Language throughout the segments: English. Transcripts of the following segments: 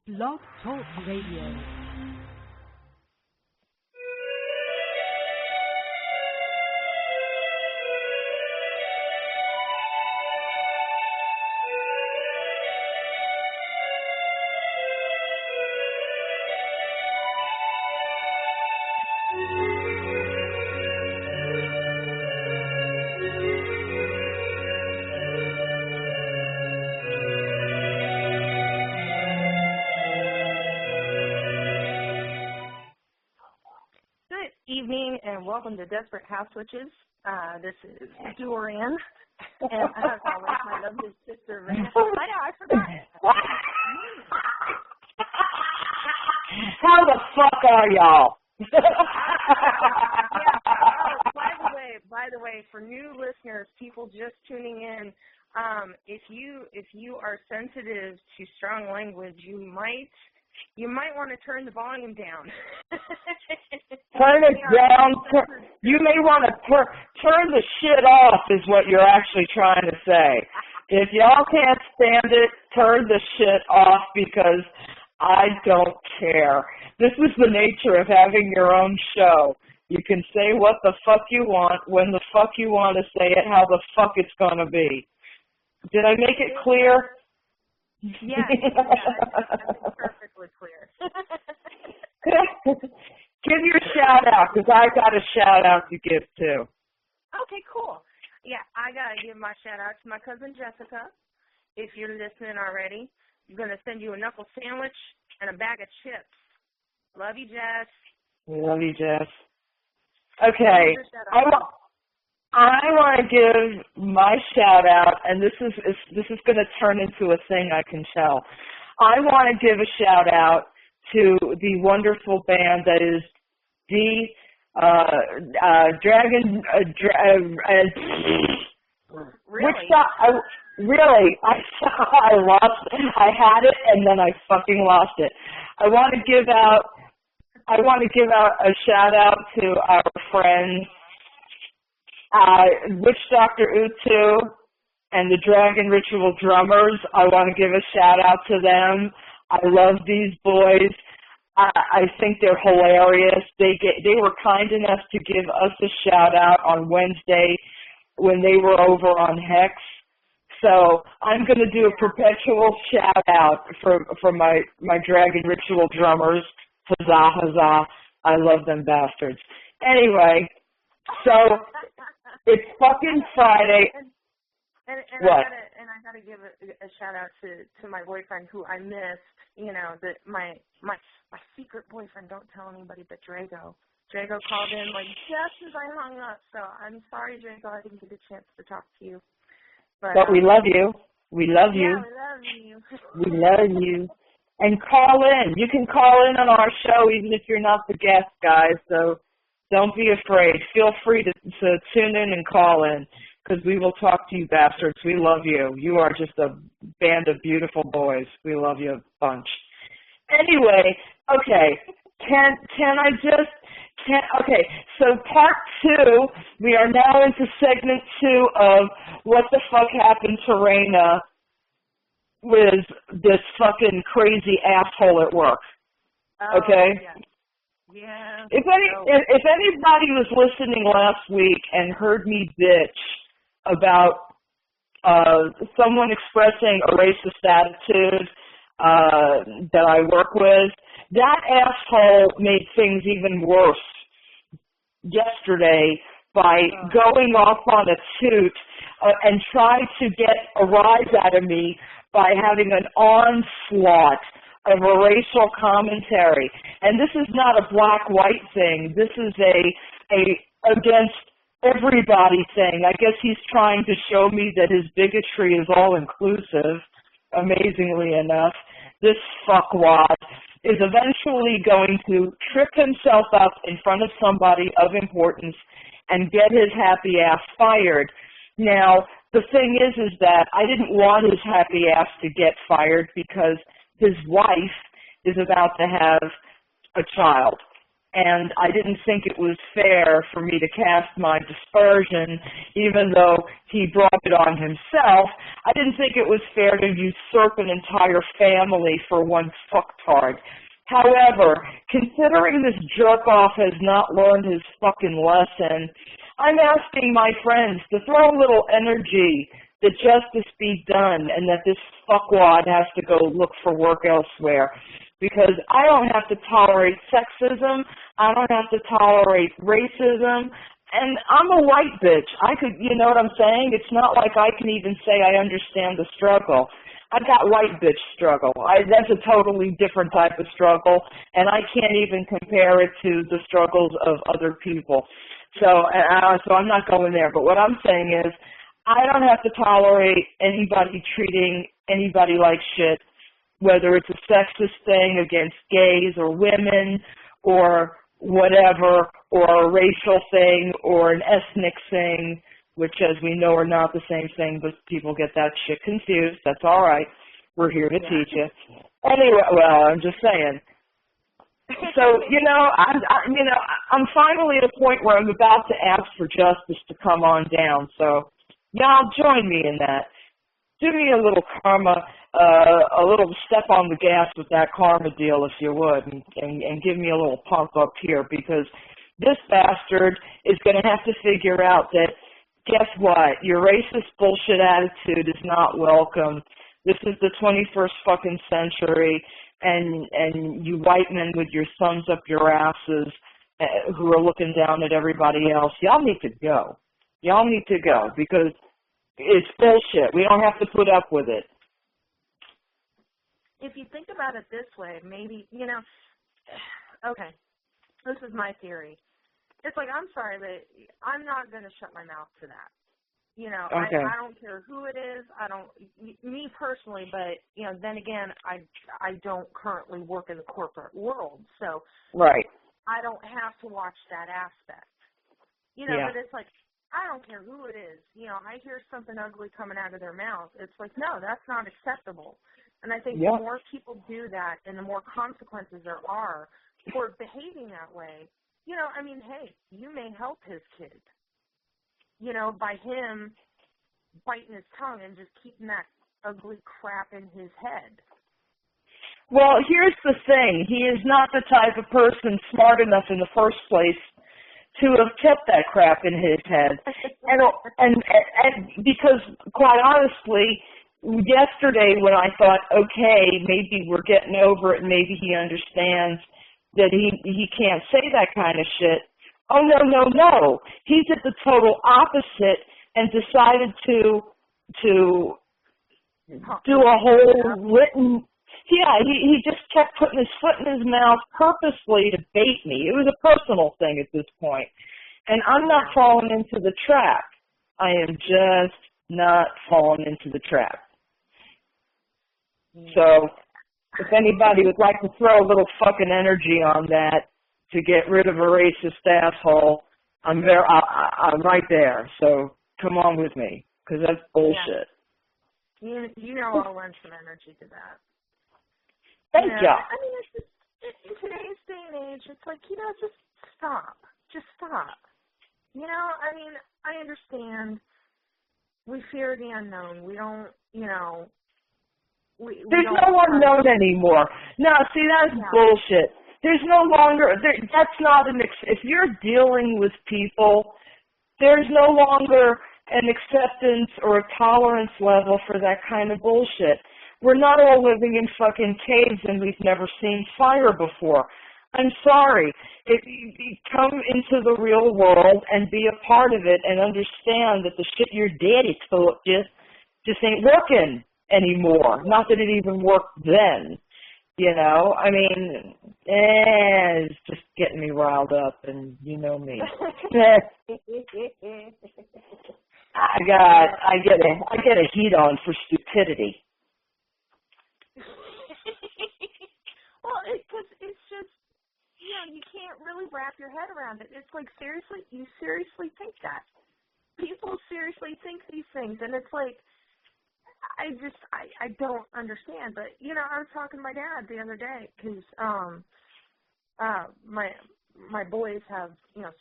Blog Talk Radio. Welcome to Desperate House Witches. This is Dorian, and as always, my lovely sister, Raina. I know, I forgot it. How the fuck are y'all? By the way, for new listeners, people just tuning in, if you are sensitive to strong language, you might want to turn the volume down. Turn it down. You may want to turn the shit off is what you're actually trying to say. If y'all can't stand it, turn the shit off because I don't care. This is the nature of having your own show. You can say what the fuck you want, when the fuck you want to say it, how the fuck it's going to be. Did I make it clear? Yes, it's perfectly clear. Give your shout out, because I got a shout out to give too. Okay, cool. Yeah, I gotta give my shout out to my cousin Jessica. If you're listening already, I'm gonna send you a knuckle sandwich and a bag of chips. Love you, Jess. Love you, Jess. Okay, I want to give my shout out, and this is going to turn into a thing I can tell. I want to give a shout out to the wonderful band that is the Dragon. Really? I lost. I had it and then I fucking lost it. I want to give out a shout out to our friends, Witch Doctor Utu and the Dragon Ritual Drummers. I want to give a shout out to them. I love these boys. I think they're hilarious. They were kind enough to give us a shout out on Wednesday when they were over on Hex. So I'm going to do a perpetual shout out for my Dragon Ritual Drummers. Huzzah, huzzah. I love them bastards. Anyway, so it's fucking Friday. And what? I gotta give a shout out to my boyfriend who I missed. You know, that my secret boyfriend. Don't tell anybody but Drago. Drago called in like just as I hung up. So I'm sorry, Drago, I didn't get a chance to talk to you. But we love you. We love you. Yeah, we love you. We love you. And call in. You can call in on our show even if you're not the guest, guys. So don't be afraid. Feel free to tune in and call in because we will talk to you bastards. We love you. You are just a band of beautiful boys. We love you a bunch. Anyway, okay. Okay, so part 2, we are now into segment 2 of what the fuck happened to Raina with this fucking crazy asshole at work. Okay? Yeah. If anybody was listening last week and heard me bitch about someone expressing a racist attitude that I work with, that asshole made things even worse yesterday by going off on a toot and trying to get a rise out of me by having an onslaught of a racial commentary. And this is not a black-white thing. This is a against everybody thing. I guess he's trying to show me that his bigotry is all-inclusive, amazingly enough. This fuckwad is eventually going to trip himself up in front of somebody of importance and get his happy ass fired. Now, the thing is that I didn't want his happy ass to get fired because his wife is about to have a child. and I didn't think it was fair for me to cast my dispersion, even though he brought it on himself. I didn't think it was fair to usurp an entire family for one fucktard. However, considering this jerk-off has not learned his fucking lesson, I'm asking my friends to throw a little energy that justice be done and that this fuckwad has to go look for work elsewhere. Because I don't have to tolerate sexism, I don't have to tolerate racism, and I'm a white bitch. I could, you know what I'm saying? It's not like I can even say I understand the struggle. I got white bitch struggle. That's a totally different type of struggle, and I can't even compare it to the struggles of other people. So I'm not going there. But what I'm saying is, I don't have to tolerate anybody treating anybody like shit, whether it's a sexist thing against gays or women or whatever, or a racial thing or an ethnic thing, which, as we know, are not the same thing, but people get that shit confused. That's all right. We're here to teach you. Anyway, well, I'm just saying. So, I'm finally at a point where I'm about to ask for justice to come on down. So, y'all join me in that. Do me a little karma, a little step on the gas with that karma deal, if you would, and give me a little pump up here, because this bastard is going to have to figure out that, guess what, your racist bullshit attitude is not welcome. This is the 21st fucking century, and you white men with your thumbs up your asses who are looking down at everybody else, y'all need to go. Y'all need to go, because it's bullshit. We don't have to put up with it. If you think about it this way, maybe, okay, this is my theory. It's like, I'm sorry, but I'm not going to shut my mouth to that. Okay. I don't care who it is. I don't, me personally, but, then again, I don't currently work in the corporate world, so right. I don't have to watch that aspect. But it's like, I don't care who it is. I hear something ugly coming out of their mouth. It's like, no, that's not acceptable. And I think the more people do that and the more consequences there are for behaving that way, hey, you may help his kid, by him biting his tongue and just keeping that ugly crap in his head. Well, here's the thing. He is not the type of person smart enough in the first place to have kept that crap in his head. and because, quite honestly, yesterday when I thought, okay, maybe we're getting over it, maybe he understands that he can't say that kind of shit. Oh, no. He's at the total opposite and decided to do a whole written... Yeah, he just kept putting his foot in his mouth purposely to bait me. It was a personal thing at this point. And I'm not falling into the trap. I am just not falling into the trap. So if anybody would like to throw a little fucking energy on that to get rid of a racist asshole, I'm right there. So come on with me, because that's bullshit. Yeah. I'll lend some energy to that. Thank you. I mean, it's just, in today's day and age, it's like, just stop. Just stop. I understand. We fear the unknown. We don't, There's no unknown anymore. No, see, that's bullshit. There's no longer, that's not if you're dealing with people, there's no longer an acceptance or a tolerance level for that kind of bullshit. We're not all living in fucking caves and we've never seen fire before. I'm sorry. Come into the real world and be a part of it and understand that the shit your daddy taught you just ain't working anymore. Not that it even worked then. It's just getting me riled up, and you know me. I get a heat on for stupidity. Well, because it's just, you can't really wrap your head around it. It's like, seriously, you seriously think that? People seriously think these things, and it's like, I don't understand. But, I was talking to my dad the other day, because my boys have,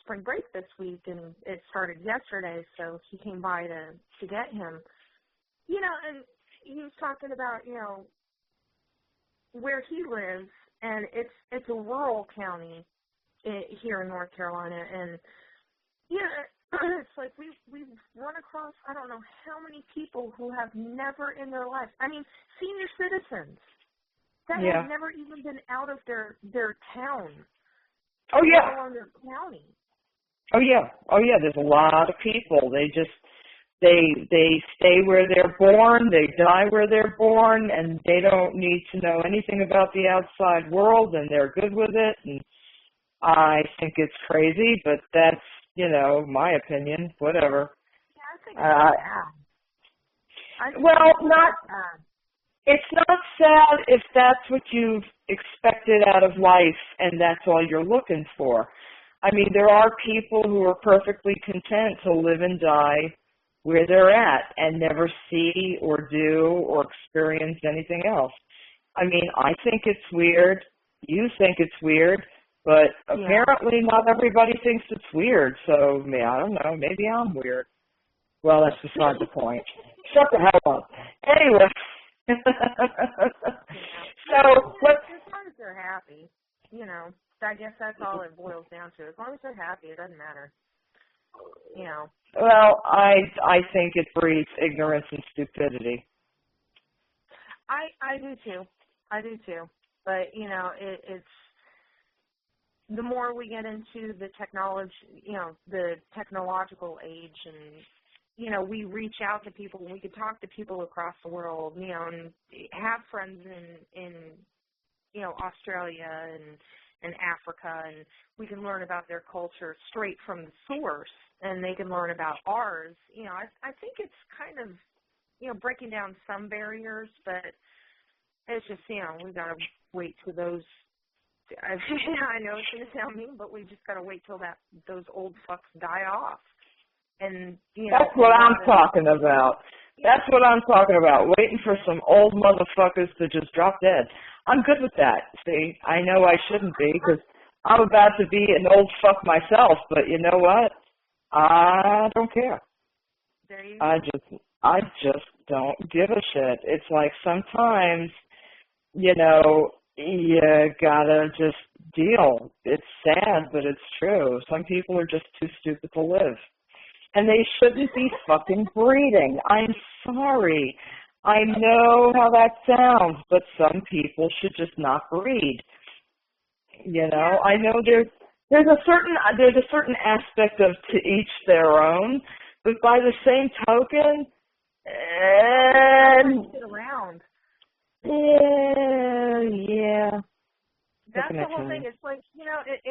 spring break this week, and it started yesterday, so he came by to get him. And he was talking about, where he lives, and it's a rural county here in North Carolina, and it's like we've run across I don't know how many people who have never in their life, senior citizens that have never even been out of their town. Oh yeah. Or their county. Oh yeah. There's a lot of people. They stay where they're born, they die where they're born, and they don't need to know anything about the outside world, and they're good with it. And I think it's crazy, but that's, my opinion, whatever. Yeah, I think it's sad. It's not sad if that's what you've expected out of life and that's all you're looking for. There are people who are perfectly content to live and die where they're at and never see or do or experience anything else. I think it's weird. You think it's weird, but apparently not everybody thinks it's weird. So, I don't know. Maybe I'm weird. Well, that's beside the point. Shut the hell up. Anyway. So, as long as they're happy, I guess that's all it boils down to. As long as they're happy, it doesn't matter. Well, I think it breeds ignorance and stupidity. I do too. But it's the more we get into the technology, the technological age, and we reach out to people, and we could talk to people across the world, and have friends in Australia and Africa, and we can learn about their culture straight from the source, and they can learn about ours. I think it's kind of, breaking down some barriers, but it's just, we've got to wait till those, I know it's going to sound mean, but we just got to wait till those old fucks die off. And, that's what I'm talking about. That's what I'm talking about, waiting for some old motherfuckers to just drop dead. I'm good with that. See, I know I shouldn't be because I'm about to be an old fuck myself, but you know what? I don't care. There you go. I just don't give a shit. It's like sometimes, you gotta just deal. It's sad, but it's true. Some people are just too stupid to live. And they shouldn't be fucking breeding. I'm sorry. I know how that sounds, but some people should just not breed. I know there's a certain aspect of to each their own, but by the same token, around. Yeah. That's the whole thing. It's like,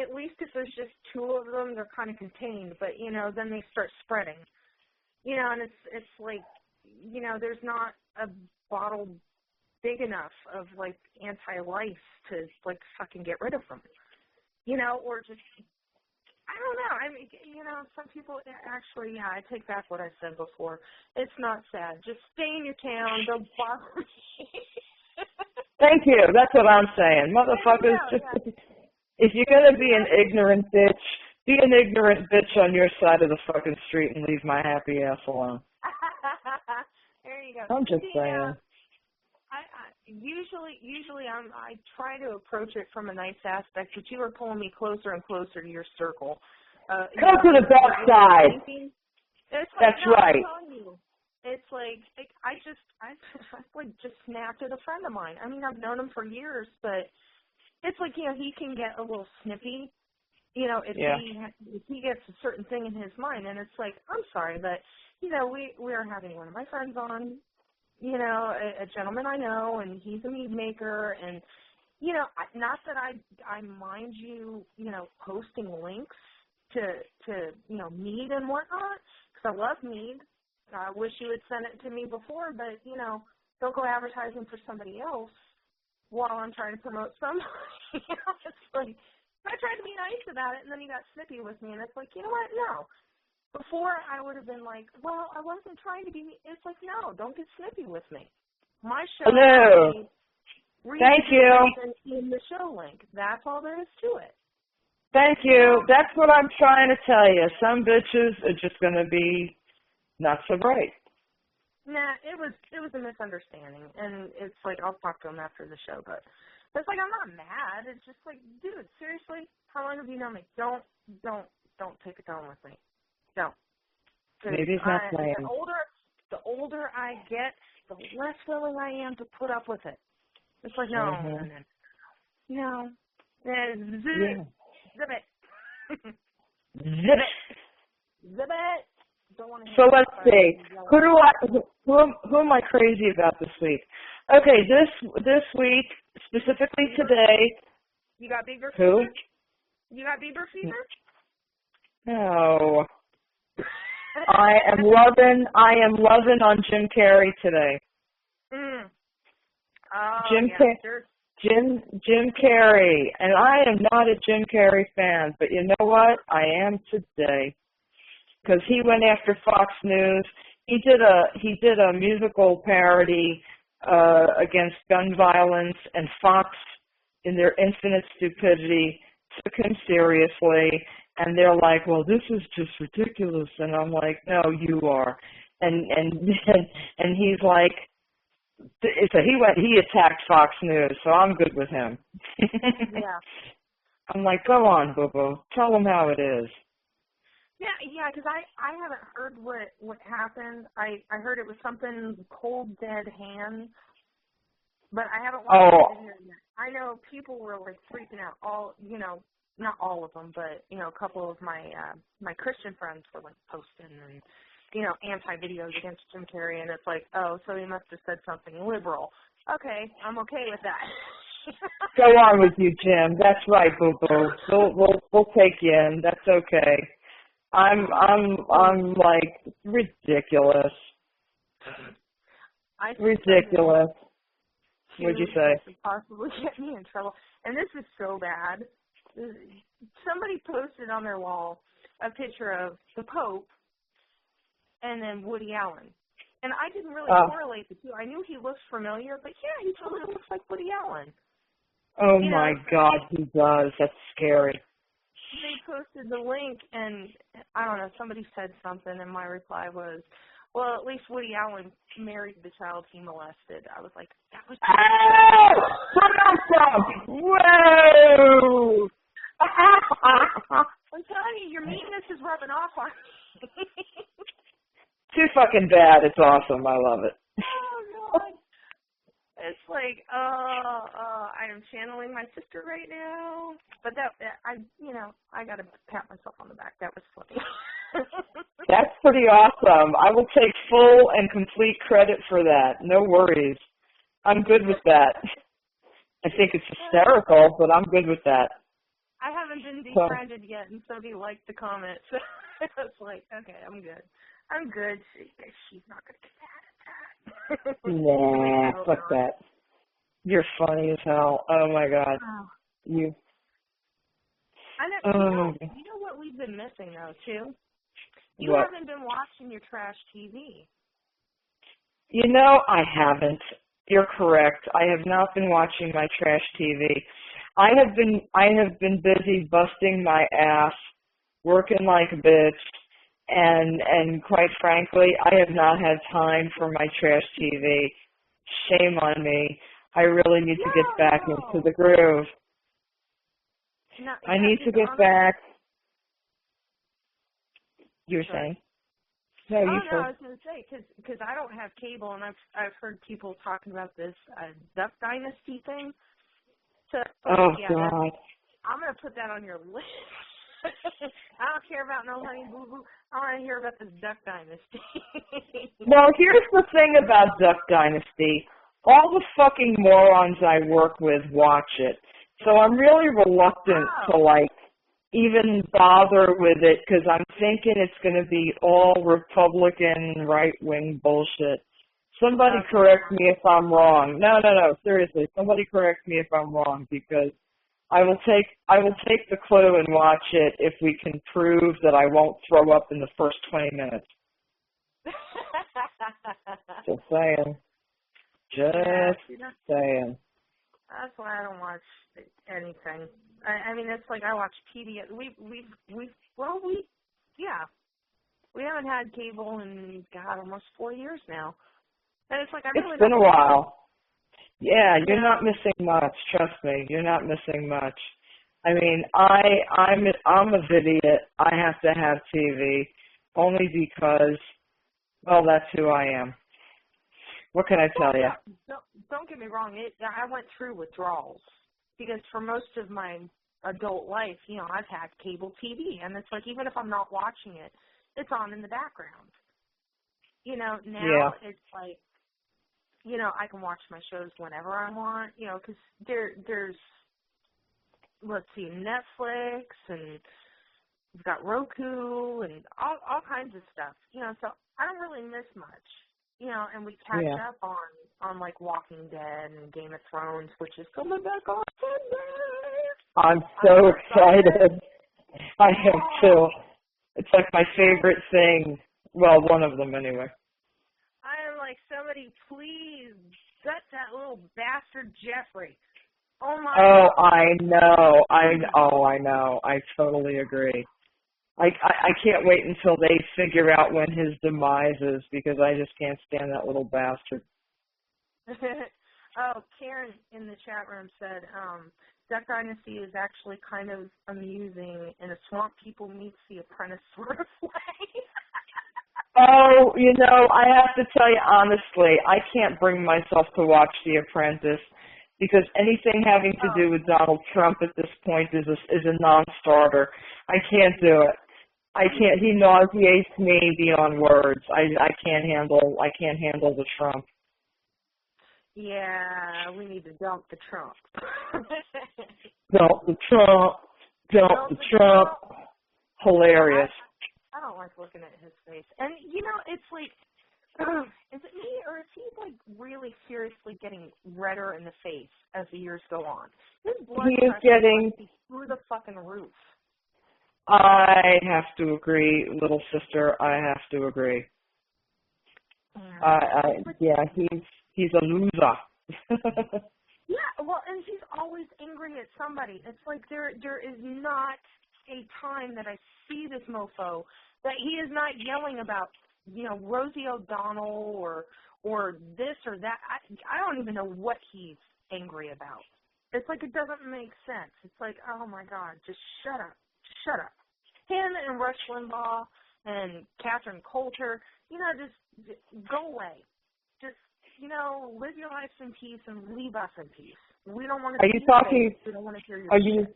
at least if there's just two of them, they're kind of contained. But, then they start spreading. And it's like, there's not a bottle big enough of, like, anti-life to, like, fucking get rid of them. Or just, I don't know. Some people actually, I take back what I said before. It's not sad. Just stay in your town. Don't bother me. Thank you. That's what I'm saying. Motherfuckers, if you're going to be an ignorant bitch, be an ignorant bitch on your side of the fucking street and leave my happy ass alone. There you go. I'm just saying. Usually I try to approach it from a nice aspect, but you are pulling me closer and closer to your circle. Come to the dark side. That's right. It's like I just snapped at a friend of mine. I've known him for years, but it's like, he can get a little snippy, if he gets a certain thing in his mind, and it's like, I'm sorry, but we are having one of my friends on, a gentleman I know, and he's a mead maker, and not that I mind you, posting links to mead and whatnot, because I love mead. I wish you had sent it to me before, but, don't go advertising for somebody else while I'm trying to promote somebody. It's like, I tried to be nice about it, and then he got snippy with me, and it's like, you know what, no. Before, I would have been like, well, I wasn't trying to be, it's like, no, don't get snippy with me. My show. Hello. Thank you. In the show link. That's all there is to it. Thank you. That's what I'm trying to tell you. Some bitches are just going to be not so bright. Nah, it was a misunderstanding, and it's like I'll talk to him after the show, but it's like I'm not mad. It's just like, dude, seriously, how long have you known me? Don't take it down with me. Don't. Maybe it's not playing. The older I get, the less willing I am to put up with it. It's like no. Zip it. Zip it. So let's see. Who am I crazy about this week? Okay, this week, specifically today. You got Bieber who? fever? You got Bieber fever? No. I am loving on Jim Carrey today. Oh, Jim Carrey, and I am not a Jim Carrey fan, but you know what? I am today. Because he went after Fox News. He did a musical parody against gun violence, and Fox, in their infinite stupidity, took him seriously. And they're like, "Well, this is just ridiculous." And I'm like, "No, you are." And he's like, so he attacked Fox News, so I'm good with him. Yeah. I'm like, "Go on, boo-boo. Tell them how it is." Yeah, because I haven't heard what happened. I heard it was something cold, dead hands, but I haven't watched the video yet. I know people were like freaking out. Not all of them, but a couple of my Christian friends were like posting and anti-videos against Jim Carrey, and it's like, oh, so he must have said something liberal. Okay, I'm okay with that. Go on with you, Jim. That's right, boo-boo. We'll take you in. That's okay. I'm like ridiculous. Ridiculous. What'd you say? Could possibly get me in trouble, and this is so bad. Somebody posted on their wall a picture of the Pope and then Woody Allen, and I didn't really correlate the two. I knew he looked familiar, but yeah, he totally looks like Woody Allen. Oh my God, he does. That's scary. They posted the link, and I don't know, somebody said something, and my reply was, well, at least Woody Allen married the child he molested. I was like, that was... Whoa! I'm telling you, your meanness is rubbing off on me. Too fucking bad. It's awesome. I love it. Oh, God. It's like, I am channeling my sister right now. But I got to pat myself on the back. That was funny. That's pretty awesome. I will take full and complete credit for that. No worries. I'm good with that. I think it's hysterical, but I'm good with that. I haven't been befriended yet, and somebody liked the comment. So it's like, okay, I'm good. I'm good. She's not going to get mad at that. Nah, fuck that. You're funny as hell. Oh, my God. Oh. You know what we've been missing, though, too? You haven't been watching your trash TV. I haven't. You're correct. I have not been watching my trash TV. I have been busy busting my ass, working like a bitch, and quite frankly, I have not had time for my trash TV. Shame on me. I really need to get back into the groove. I need to get back. You were saying? No, you I was going to say, because I don't have cable, and I've heard people talking about this Duck Dynasty thing. So, God. I'm going to put that on your list. I don't care about no Honey Boo Boo. I want to hear about this Duck Dynasty. Well, here's the thing about Duck Dynasty. All the fucking morons I work with watch it. So I'm really reluctant to, even bother with it because I'm thinking it's going to be all Republican right-wing bullshit. Somebody correct me if I'm wrong. No, seriously. Somebody correct me if I'm wrong because I will take the clue and watch it if we can prove that I won't throw up in the first 20 minutes. Just saying. Just saying. That's why I don't watch anything. I mean, it's like I watch TV. We haven't had cable in, God, almost 4 years now. And it's like I really It's been a while. Yeah, you're Yeah. not missing much. Trust me, you're not missing much. I mean, I'm a idiot. I have to have TV only because, well, that's who I am. What can I tell you? Don't get me wrong. I went through withdrawals because for most of my adult life, you know, I've had cable TV, and it's like even if I'm not watching it, it's on in the background. You know, now it's like, you know, I can watch my shows whenever I want, you know, because there's, let's see, Netflix, and we've got Roku, and all kinds of stuff, you know, so I don't really miss much, you know, and we catch up on like Walking Dead and Game of Thrones, which is coming back on Sunday. I'm so excited. I am too. It's like my favorite thing. Well, one of them anyway. I am like, somebody please gut that little bastard Jeffrey. Oh my God. I know. I know. I totally agree. I can't wait until they figure out when his demise is because I just can't stand that little bastard. Oh, Karen in the chat room said, Duck Dynasty is actually kind of amusing in a Swamp People meets The Apprentice sort of way. Oh, you know, I have to tell you honestly, I can't bring myself to watch The Apprentice because anything having to do with Donald Trump at this point is a non-starter. I can't do it. I can't. He nauseates me beyond words. I can't handle the Trump. Yeah, we need to dump the Trump. Dump the Trump. Dump the Trump. Hilarious. I don't like looking at his face. And, you know, it's like, is it me or is he, like, really seriously getting redder in the face as the years go on? His blood pressure must be through the fucking roof. I have to agree, little sister. I have to agree. Yeah, he's a loser. Yeah, well, and he's always angry at somebody. It's like there is not a time that I see this mofo that he is not yelling about, you know, Rosie O'Donnell or this or that. I don't even know what he's angry about. It's like it doesn't make sense. It's like, oh my God, just shut up. Shut up. Him and Rush Limbaugh and Catherine Coulter, you know, just go away. Just, you know, live your lives in peace and leave us in peace. We don't want to. Are you talking? We don't want to hear your. Are you?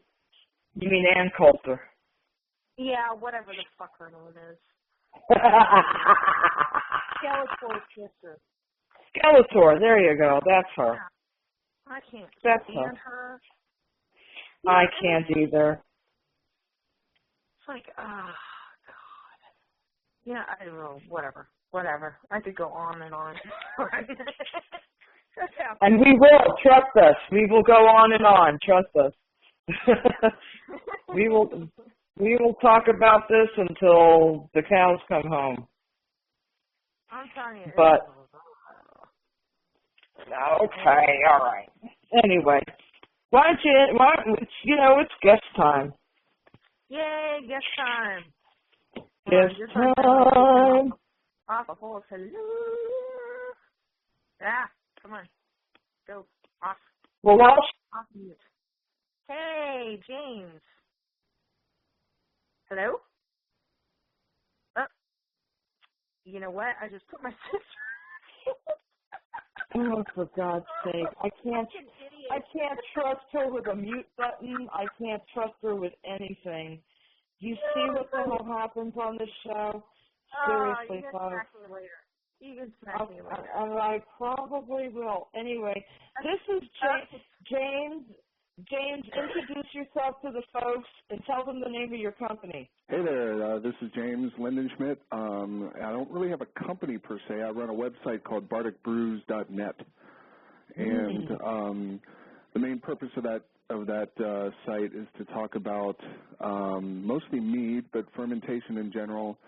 You mean Ann Coulter? Yeah, whatever the fuck her name is. Skeletor's sister. Skeletor. There you go. That's her. Yeah. I can't stand her. Yeah, I can't either. It's like, oh, God. Yeah, I don't know. Whatever. I could go on and on. And we will. Trust us. We will go on and on. Trust us. We will talk about this until the cows come home. I'm telling you. But okay, all right. Anyway, why don't it's guest time. Yay, guest time. Guest time. Off a whole hello. Yeah, come on. Go. Off. Well, Off mute. Hey, James. Hello? Oh. You know what? I just put my sister. Oh, for God's sake. I can't trust her with a mute button. I can't trust her with anything. Do you see what the hell happens on this show? Seriously, folks. You can smack me later. I probably will. Anyway, this is James. James, introduce yourself to the folks and tell them the name of your company. Hey there, this is James Lindenschmidt. I don't really have a company per se. I run a website called bardicbrews.net. And the main purpose of that site is to talk about mostly mead, but fermentation in general.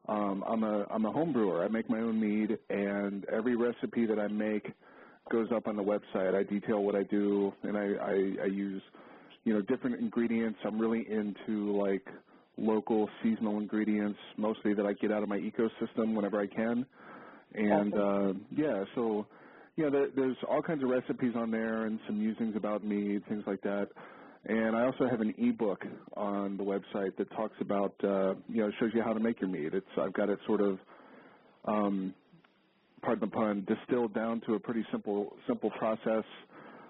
I'm a home brewer. I make my own mead, and every recipe that I make goes up on the website. I detail what I do, and I use, different ingredients. I'm really into like local seasonal ingredients, mostly that I get out of my ecosystem whenever I can. And there's all kinds of recipes on there and some musings about mead, things like that. And I also have an ebook on the website that talks about, shows you how to make your mead. I've got it sort of, pardon the pun, distilled down to a pretty simple process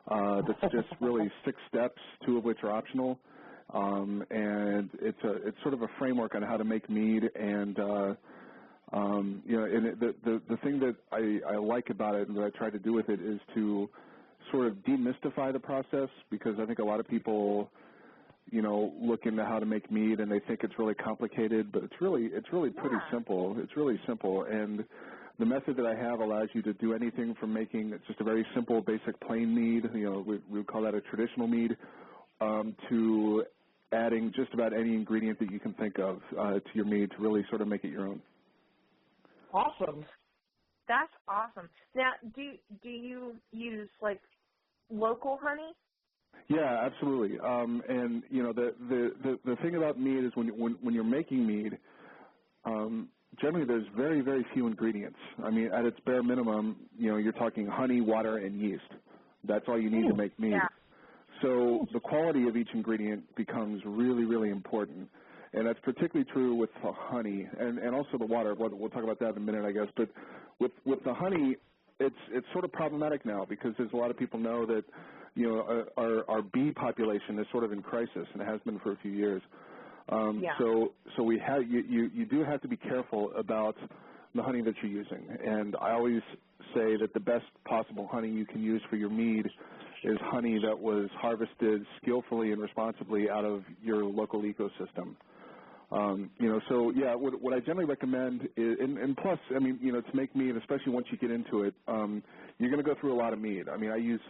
that's just really 6 steps, 2 of which are optional. And it's sort of a framework on how to make mead. And the thing that I like about it and that I try to do with it is to sort of demystify the process, because I think a lot of people, look into how to make mead and they think it's really complicated, but it's really pretty simple. It's really simple. And the method that I have allows you to do anything from making just a very simple, basic plain mead, we would call that a traditional mead, to adding just about any ingredient that you can think of to your mead to really sort of make it your own. Awesome. That's awesome. Now, do you use like local honey? Yeah, absolutely. And the thing about mead is when you're making mead, generally there's very, very few ingredients. I mean, at its bare minimum, you're talking honey, water, and yeast. That's all you need to make mead. Yeah. So the quality of each ingredient becomes really, really important. And that's particularly true with the honey and also the water. We'll talk about that in a minute, I guess. But with the honey, it's sort of problematic now, because there's a lot of people know that our bee population is sort of in crisis, and it has been for a few years. So we have you do have to be careful about the honey that you're using. And I always say that the best possible honey you can use for your mead is honey that was harvested skillfully and responsibly out of your local ecosystem. What I generally recommend is, and plus, I mean, to make mead, especially once you get into it, you're going to go through a lot of mead. I mean, I use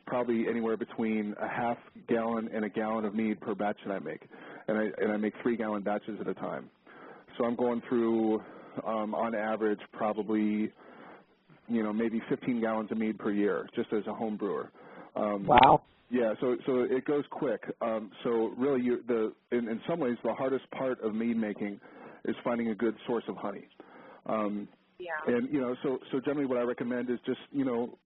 probably anywhere between a half gallon and a gallon of mead per batch that I make, and I make 3-gallon batches at a time. So I'm going through, on average, probably, maybe 15 gallons of mead per year, just as a home brewer. Wow. Yeah, so it goes quick. So really, in some ways, the hardest part of mead making is finding a good source of honey. And so generally, what I recommend is just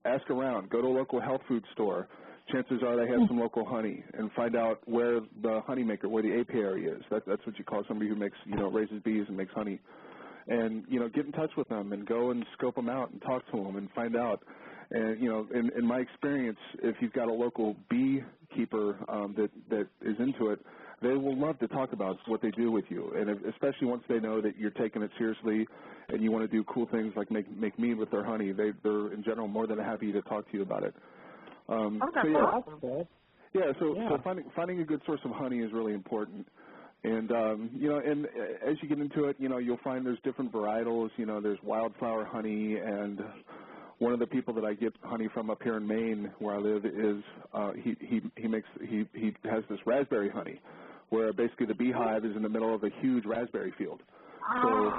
ask around, go to a local health food store. Chances are they have some local honey, and find out where the honey maker, where the apiary is. That's what you call somebody who makes raises bees and makes honey. And get in touch with them and go and scope them out and talk to them and find out. And in my experience, if you've got a local beekeeper that is into it, they will love to talk about what they do with you. And especially once they know that you're taking it seriously and you want to do cool things like make mead with their honey, they're in general more than happy to talk to you about it. So finding a good source of honey is really important. And and as you get into it, you'll find there's different varietals. There's wildflower honey, and one of the people that I get honey from up here in Maine, where I live, is he has this raspberry honey, where basically the beehive is in the middle of a huge raspberry field. So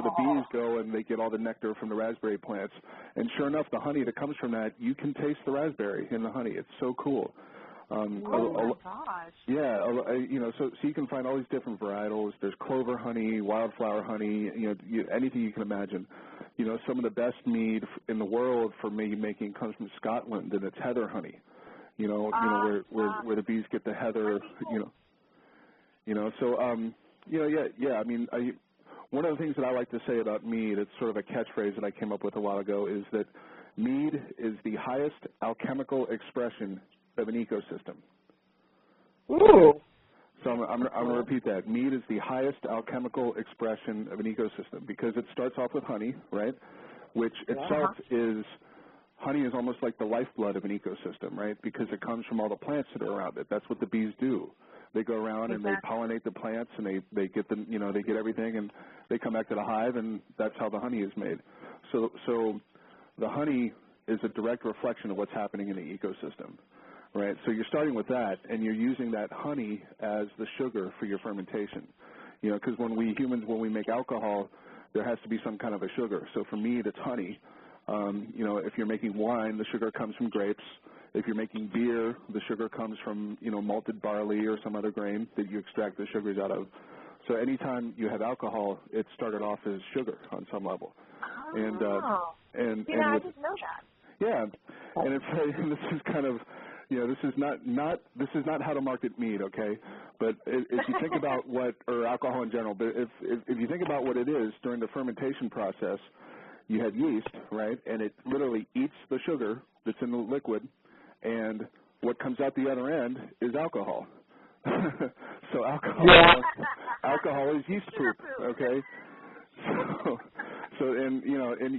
the bees go and they get all the nectar from the raspberry plants, and sure enough, the honey that comes from that, you can taste the raspberry in the honey. It's so cool. Oh my gosh. Yeah, so you can find all these different varietals. There's clover honey, wildflower honey, anything you can imagine. Some of the best mead in the world for mead making comes from Scotland, and it's heather honey. Where the bees get the heather. I mean, one of the things that I like to say about mead, it's sort of a catchphrase that I came up with a while ago, is that mead is the highest alchemical expression of an ecosystem. Ooh. So I'm going to repeat that. Mead is the highest alchemical expression of an ecosystem, because it starts off with honey, right, which itself is, honey is almost like the lifeblood of an ecosystem, right, because it comes from all the plants that are around it. That's what the bees do. They go around and they pollinate the plants, and they get them, they get everything, and they come back to the hive, and that's how the honey is made. So the honey is a direct reflection of what's happening in the ecosystem. Right, so you're starting with that, and you're using that honey as the sugar for your fermentation. Because when we humans make alcohol, there has to be some kind of a sugar. So for mead, it's honey. If you're making wine, the sugar comes from grapes. If you're making beer, the sugar comes from, malted barley or some other grain that you extract the sugars out of. So anytime you have alcohol, it started off as sugar on some level. Oh. And I didn't know that. Yeah, and this is kind of, this is not how to market mead, okay? But if you think about or alcohol in general, but if you think about what it is during the fermentation process, you have yeast, right? And it literally eats the sugar that's in the liquid, and what comes out the other end is alcohol. So alcohol is yeast poop, okay? So and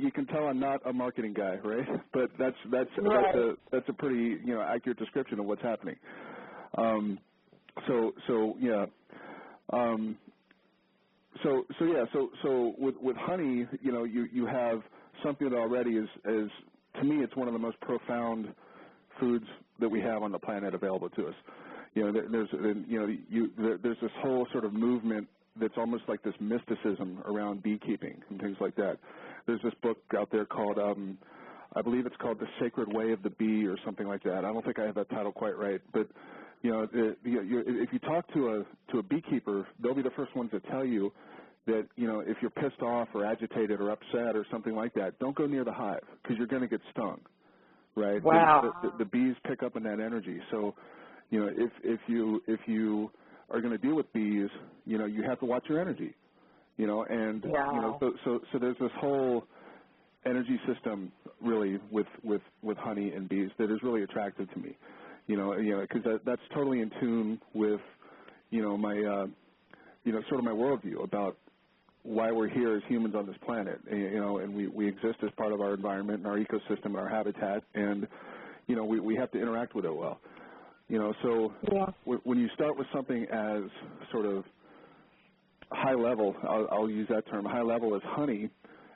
you can tell I'm not a marketing guy, right? But that's a pretty accurate description of what's happening. So with honey, you have something that already is to me it's one of the most profound foods that we have on the planet available to us. There's this whole sort of movement that's almost like this mysticism around beekeeping and things like that. There's this book out there called, I believe it's called The Sacred Way of the Bee or something like that. I don't think I have that title quite right, but if you talk to a beekeeper, they'll be the first ones to tell you that if you're pissed off or agitated or upset or something like that, don't go near the hive because you're going to get stung, right? Wow. The bees pick up on that energy, so if you are going to deal with bees, you have to watch your energy, and so there's this whole energy system really with honey and bees that is really attractive to me, because that's totally in tune with my sort of my worldview about why we're here as humans on this planet, and we exist as part of our environment and our ecosystem and our habitat, and we have to interact with it well. So when you start with something as sort of high level, I'll use that term, high level as honey,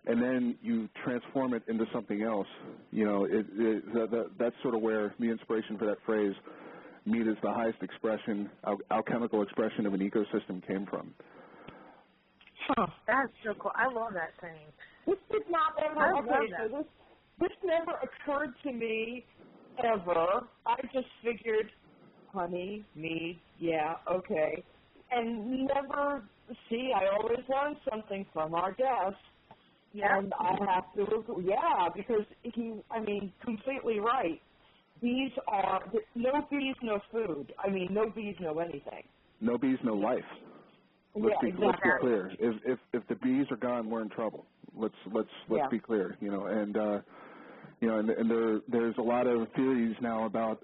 and then you transform it into something else, that's sort of where the inspiration for that phrase, mead is the highest expression, alchemical expression of an ecosystem came from. Huh. That's so cool. I love that saying. This did not ever, so this never occurred to me ever. I just figured honey, mead, yeah, okay. And never, I always learn something from our guest. Yeah. And I have to, because completely right. Bees are, no bees, no food. No bees, no anything. No bees, no life. Let's be clear. If the bees are gone, we're in trouble. Let's be clear. And there's a lot of theories now about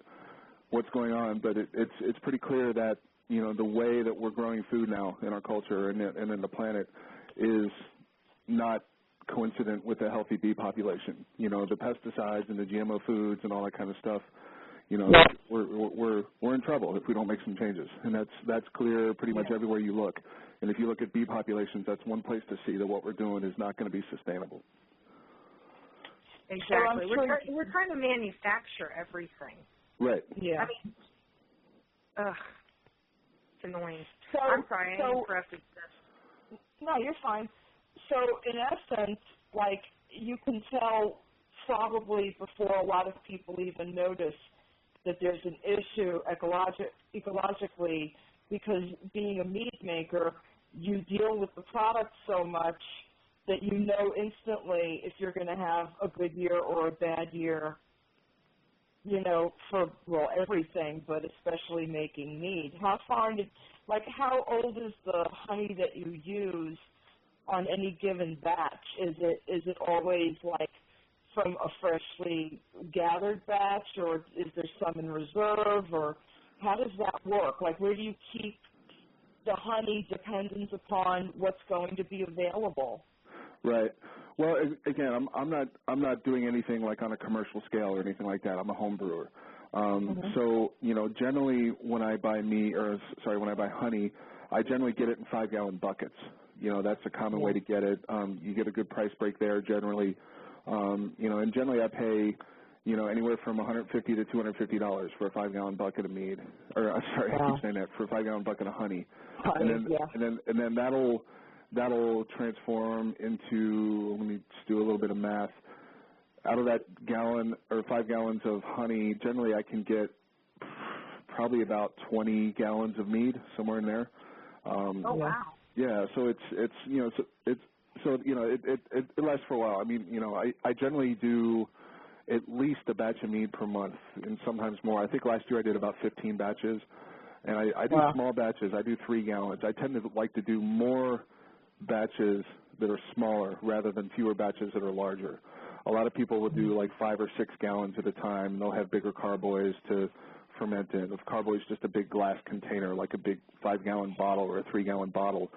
what's going on, but it's pretty clear that the way that we're growing food now in our culture and in the planet is not coincident with a healthy bee population. The pesticides and the GMO foods and all that kind of stuff. We're in trouble if we don't make some changes, and that's clear pretty much everywhere you look. And if you look at bee populations, that's one place to see that what we're doing is not going to be sustainable. Exactly. We're trying to manufacture everything. Right. Yeah. It's annoying. So, I'm sorry, I interrupted this. No, you're fine. So, in essence, you can tell probably before a lot of people even notice that there's an issue ecologically, because being a mead maker, you deal with the product so much that you know instantly if you're going to have a good year or a bad year, for, everything, but especially making mead. How old is the honey that you use on any given batch? Is it always from a freshly gathered batch, or is there some in reserve, or how does that work? Where do you keep the honey dependent upon what's going to be available? Right. Well, again, I'm not doing anything on a commercial scale or anything like that. I'm a home brewer. So generally when I buy honey, I generally get it in 5-gallon buckets. That's a common way to get it. You get a good price break there generally. And generally I pay, anywhere from $150 to $250 for a 5-gallon bucket of mead. Or I keep saying that, for a 5-gallon bucket of honey. And then that'll transform into, let me just do a little bit of math. out of that gallon or 5 gallons of honey, generally I can get probably about 20 gallons of mead, somewhere in there. Oh wow. Yeah, so it lasts for a while. I mean, I generally do at least a batch of mead per month, and sometimes more. I think last year I did about 15 batches, and I do small batches. I do 3 gallons. I tend to like to do more batches that are smaller rather than fewer batches that are larger. A lot of people will do like 5 or 6 gallons at a time, and they'll have bigger carboys to ferment in. If carboy is just a big glass container, like a big 5-gallon bottle or a 3-gallon bottle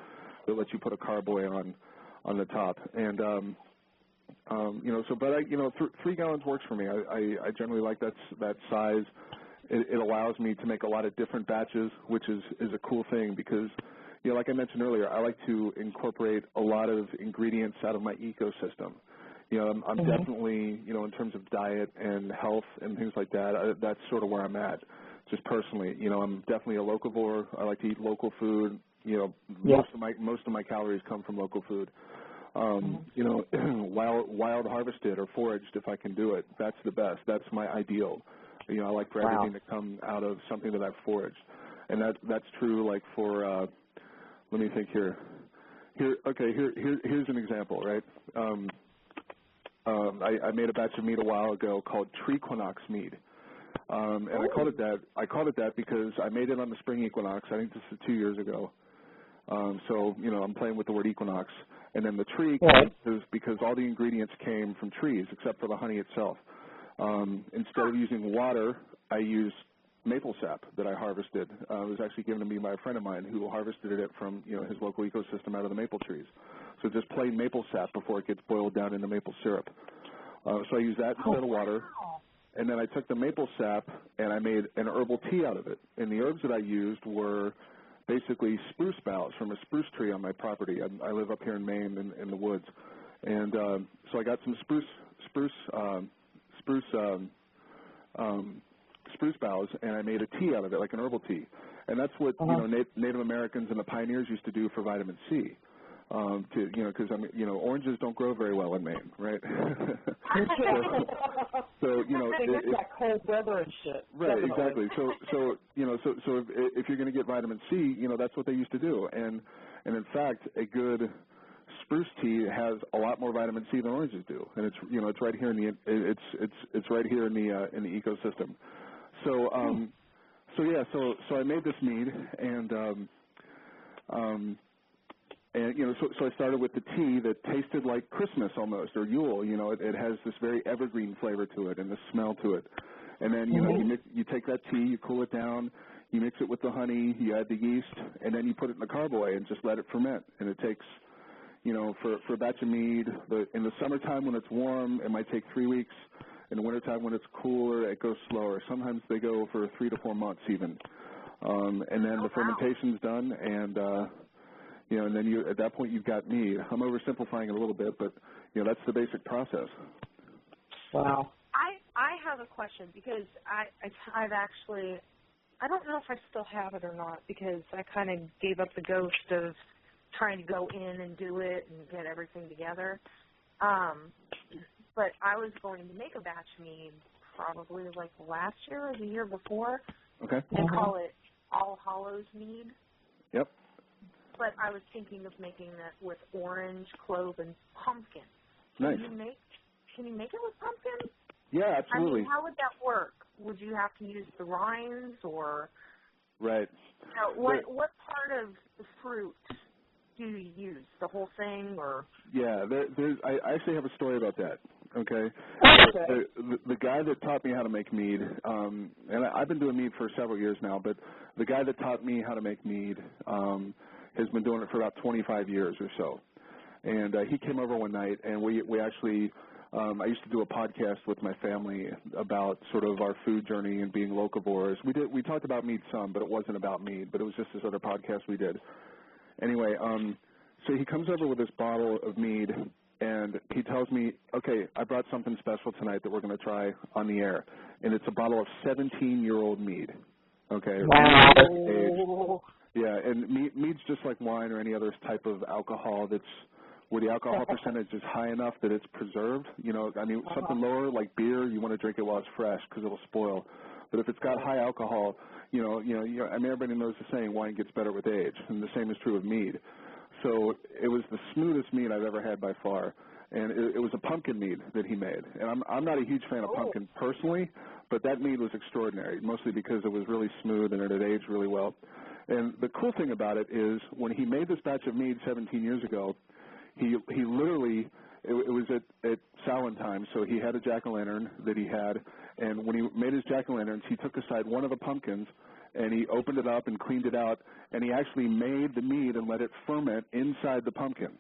that lets you put a carboy on the top. And but 3 gallons works for me. I generally like that size. It allows me to make a lot of different batches, which is a cool thing because, like I mentioned earlier, I like to incorporate a lot of ingredients out of my ecosystem. I'm definitely, in terms of diet and health and things like that, that's sort of where I'm at, just personally. I'm definitely a locavore. I like to eat local food. Most of my calories come from local food. Wild harvested or foraged if I can do it. That's the best. That's my ideal. I like for everything to come out of something that I've foraged, and that's true. Like for, let me think here. Here's an example, right? I made a batch of mead a while ago called Tree Equinox mead, and I called it that. I called it that because I made it on the spring equinox. I think this is 2 years ago. So I'm playing with the word equinox, and then the tree is because all the ingredients came from trees except for the honey itself. Instead of using water, I used maple sap that I harvested. It was actually given to me by a friend of mine who harvested it from his local ecosystem out of the maple trees. So just plain maple sap before it gets boiled down into maple syrup. So I used that instead of water. And then I took the maple sap and I made an herbal tea out of it. And the herbs that I used were basically spruce boughs from a spruce tree on my property. I live up here in Maine in the woods. And so I got some spruce boughs, and I made a tea out of it, like an herbal tea. And that's what Native Americans and the pioneers used to do for vitamin C. Because oranges don't grow very well in Maine, right? so it's that cold weather and shit. Right, definitely. exactly. So if you're going to get vitamin C, that's what they used to do. And in fact, a good spruce tea has a lot more vitamin C than oranges do, and it's right here in the it's right here in the ecosystem. So so I made this mead, and so I started with the tea that tasted like Christmas almost, or Yule. It has this very evergreen flavor to it and the smell to it. And then you take that tea, you cool it down, you mix it with the honey, you add the yeast, and then you put it in the carboy and just let it ferment. And it takes, for a batch of mead, in the summertime when it's warm, it might take 3 weeks. In the wintertime when it's cooler, it goes slower. Sometimes they go for 3 to 4 months even. And then the fermentation's done, and and then at that point you've got mead. I'm oversimplifying it a little bit, but that's the basic process. Wow. I have a question because I've actually, I don't know if I still have it or not because I kind of gave up the ghost of trying to go in and do it and get everything together. But I was going to make a batch mead probably like last year or the year before. Okay. And call it All Hallows mead. Yep. But I was thinking of making that with orange, clove, and pumpkin. Nice. Can you make it with pumpkin? Yeah, absolutely. I mean, how would that work? Would you have to use the rinds or? Right. What part of the fruit do you use? The whole thing, or? Yeah, I actually have a story about that. Okay. The guy that taught me how to make mead, and I've been doing mead for several years now, but the guy that taught me how to make mead has been doing it for about 25 years or so. And he came over one night, and we actually, I used to do a podcast with my family about sort of our food journey and being locavores. We talked about mead some, but it wasn't about mead, but it was just this other podcast we did. Anyway, so he comes over with this bottle of mead, and he tells me, okay, I brought something special tonight that we're going to try on the air. And it's a bottle of 17-year-old mead. Okay. Wow. Yeah, and mead's just like wine or any other type of alcohol that's where the alcohol percentage is high enough that it's preserved. You know, I mean, something lower like beer, you want to drink it while it's fresh because it'll spoil. But if it's got high alcohol, I mean, everybody knows the saying, wine gets better with age, and the same is true of mead. So it was the smoothest mead I've ever had by far, and it was a pumpkin mead that he made. And I'm not a huge fan of pumpkin personally, but that mead was extraordinary, mostly because it was really smooth and it had aged really well. And the cool thing about it is when he made this batch of mead 17 years ago, he literally, it was at Samhain time, so he had a jack-o'-lantern that he had, and when he made his jack-o'-lanterns, he took aside one of the pumpkins, and he opened it up and cleaned it out, and he actually made the mead and let it ferment inside the pumpkin.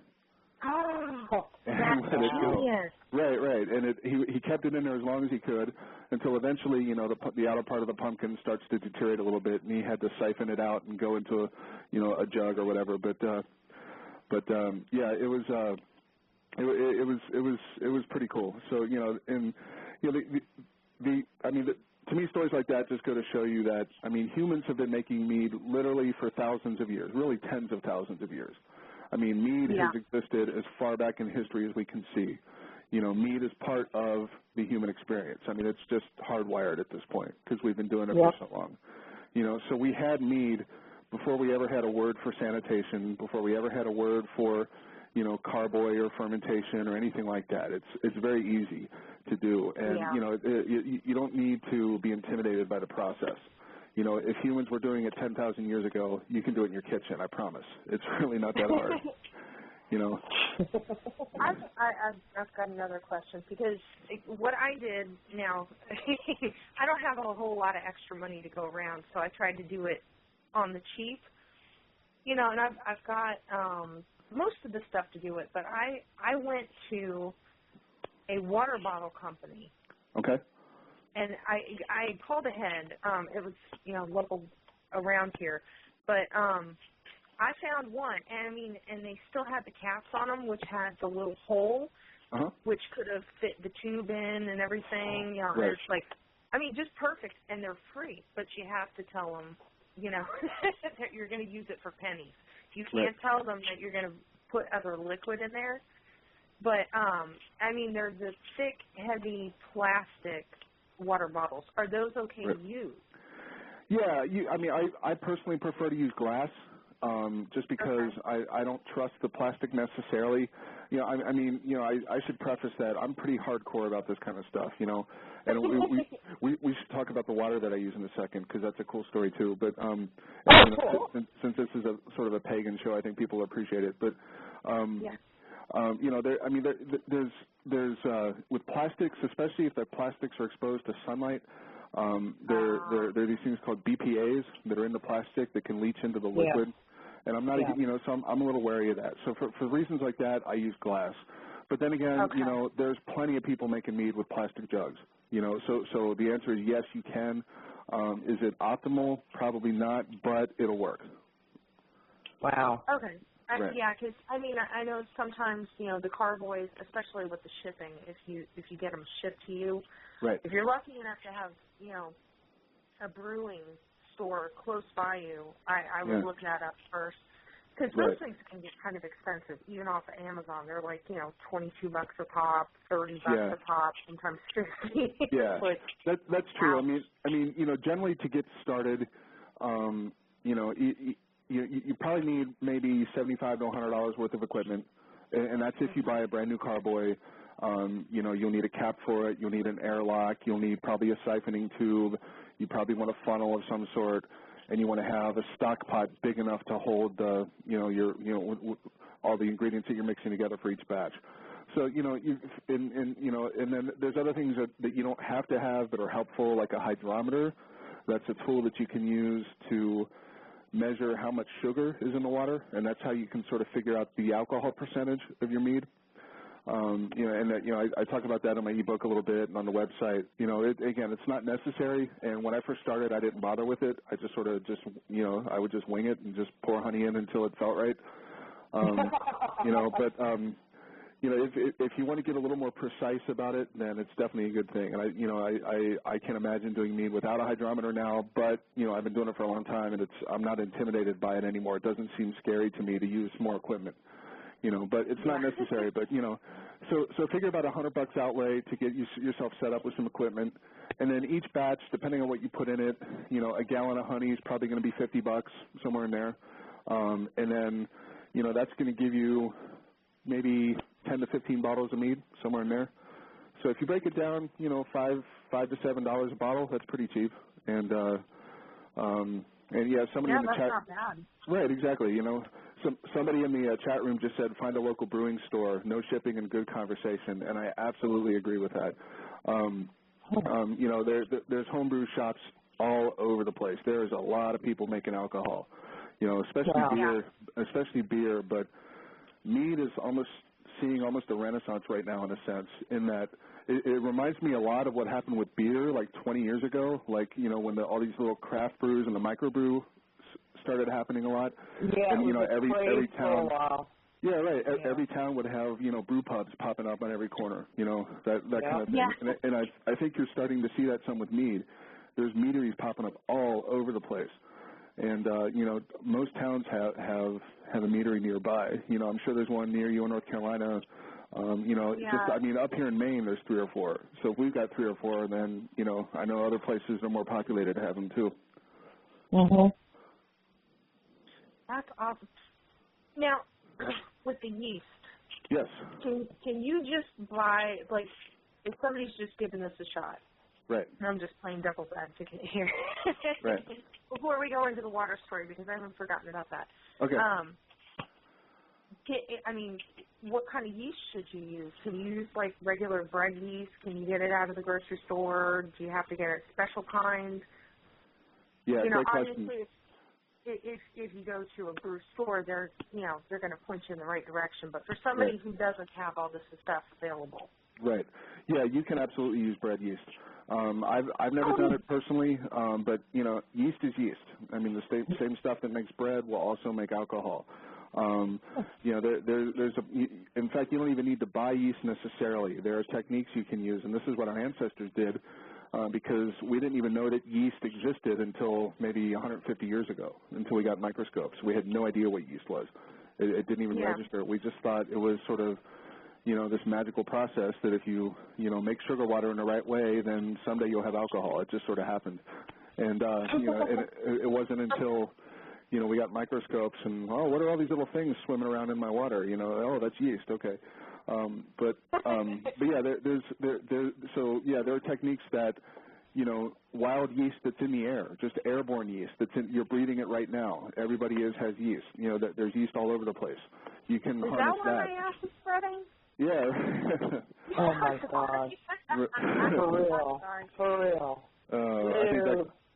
Oh, and that's let it go. genius. Right. And he kept it in there as long as he could until eventually, the outer part of the pumpkin starts to deteriorate a little bit, and he had to siphon it out and go into a jug or whatever. But yeah, it was pretty cool. So to me, stories like that just go to show you that, I mean, humans have been making mead literally for thousands of years, really tens of thousands of years. I mean, mead has existed as far back in history as we can see. Mead is part of the human experience. I mean, it's just hardwired at this point because we've been doing it for so long. So we had mead before we ever had a word for sanitation, before we ever had a word for, carboy or fermentation or anything like that. It's very easy to do, and you don't need to be intimidated by the process. If humans were doing it 10,000 years ago, you can do it in your kitchen. I promise. It's really not that hard. I've got another question because what I did now, I don't have a whole lot of extra money to go around, so I tried to do it on the cheap. And I've got most of the stuff to do it, but I went to a water bottle company. Okay. And I called ahead. It was, local around here. But I found one, and they still had the caps on them, which had the little hole, which could have fit the tube in and everything. Right. It's like, just perfect, and they're free. But you have to tell them, that you're going to use it for pennies. You can't tell them that you're going to put other liquid in there. But, they're the thick, heavy plastic water bottles. Are those okay to use? Yeah, I personally prefer to use glass just because I don't trust the plastic necessarily. I should preface that I'm pretty hardcore about this kind of stuff, and we should talk about the water that I use in a second because that's a cool story too. But since this is a sort of a pagan show, I think people appreciate it. But there's with plastics, especially if the plastics are exposed to sunlight, there are these things called BPAs that are in the plastic that can leach into the liquid. And I'm not, so I'm a little wary of that. So for reasons like that, I use glass. But then again, there's plenty of people making mead with plastic jugs. So the answer is yes, you can. Is it optimal? Probably not, but it'll work. Wow. Okay. Yeah, because I know sometimes the carboys, especially with the shipping, if you get them shipped to you, if you're lucky enough to have a brewing store close by you, I would look that up first because those things can get kind of expensive, even off of Amazon. They're like $22 a pop, $30 a pop, sometimes $50. Yeah, that's true. Generally to get started, you probably need maybe $75 to $100 worth of equipment, and that's if you buy a brand new carboy. You'll need a cap for it. You'll need an airlock. You'll need probably a siphoning tube. You probably want a funnel of some sort, and you want to have a stock pot big enough to hold the, all the ingredients that you're mixing together for each batch. So, and then there's other things that you don't have to have that are helpful, like a hydrometer. That's a tool that you can use to measure how much sugar is in the water, and that's how you can sort of figure out the alcohol percentage of your mead. I talk about that in my ebook a little bit and on the website. Again, it's not necessary, and when I first started, I didn't bother with it. I just sort of I would just wing it and just pour honey in until it felt right. If you want to get a little more precise about it, then it's definitely a good thing. And I can't imagine doing mead without a hydrometer now, but I've been doing it for a long time, and I'm not intimidated by it anymore. It doesn't seem scary to me to use more equipment. but it's not necessary. But, so figure about $100 outlay to get yourself set up with some equipment. And then each batch, depending on what you put in it, a gallon of honey is probably going to be $50, somewhere in there. And then, that's going to give you maybe 10 to 15 bottles of mead, somewhere in there. So if you break it down, $5 to $7 a bottle, that's pretty cheap. And yeah, somebody in the chat. That's not bad. Right, exactly. Somebody in the chat room just said find a local brewing store, no shipping and good conversation, and I absolutely agree with that. There's homebrew shops all over the place. There's a lot of people making alcohol, especially beer, but mead is seeing almost a renaissance right now in a sense, in that it reminds me a lot of what happened with beer like 20 years ago, like, when all these little craft brews and the microbrew started happening a lot. Yeah, and, every town. For a while. Yeah, right. Yeah. Every town would have, brew pubs popping up on every corner, that kind of thing. Yeah. And I think you're starting to see that some with mead. There's meaderies popping up all over the place. And, most towns have a meadery nearby. I'm sure there's one near you in North Carolina. Up here in Maine, there's 3 or 4. So if we've got 3 or 4, then, I know other places are more populated to have them too. Mm-hmm. That's awesome. Now, with the yeast. Yes. Can you just buy, like, if somebody's just giving this a shot? Right. And I'm just playing devil's advocate here. Right. Before we go into the water story, because I haven't forgotten about that. Okay. What kind of yeast should you use? Can you use, like, regular bread yeast? Can you get it out of the grocery store? Do you have to get a special kind? Yeah, great question. Obviously, if you go to a brew store, they're going to point you in the right direction. But for somebody who doesn't have all this stuff available. Right. Yeah, you can absolutely use bread yeast. I've never done it personally, but, yeast is yeast. I mean, the same stuff that makes bread will also make alcohol. In fact, you don't even need to buy yeast necessarily. There are techniques you can use, and this is what our ancestors did, because we didn't even know that yeast existed until maybe 150 years ago, until we got microscopes. We had no idea what yeast was. It didn't even register. We just thought it was sort of, this magical process that if you, make sugar water in the right way, then someday you'll have alcohol. It just sort of happened. And, it wasn't until, we got microscopes and, what are all these little things swimming around in my water? That's yeast. Okay. But yeah, there are techniques that, wild yeast that's in the air, just airborne yeast you're breathing it right now. Everybody has yeast. There's yeast all over the place. You can harness that. Is that why my ass is spreading? Yeah. Oh my God. For real. For real.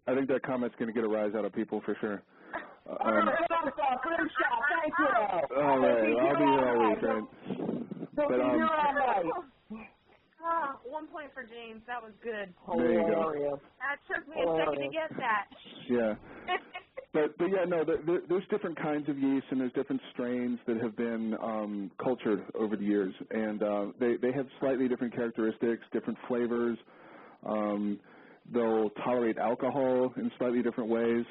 I think that comment's going to get a rise out of people for sure. Thank you. All right, I'll be here all week, right? But 1 point for James. That was good. There you go. That took me a second to get that. Yeah. But yeah, no, there's different kinds of yeast, and there's different strains that have been cultured over the years, and they have slightly different characteristics, different flavors. They'll tolerate alcohol in slightly different ways.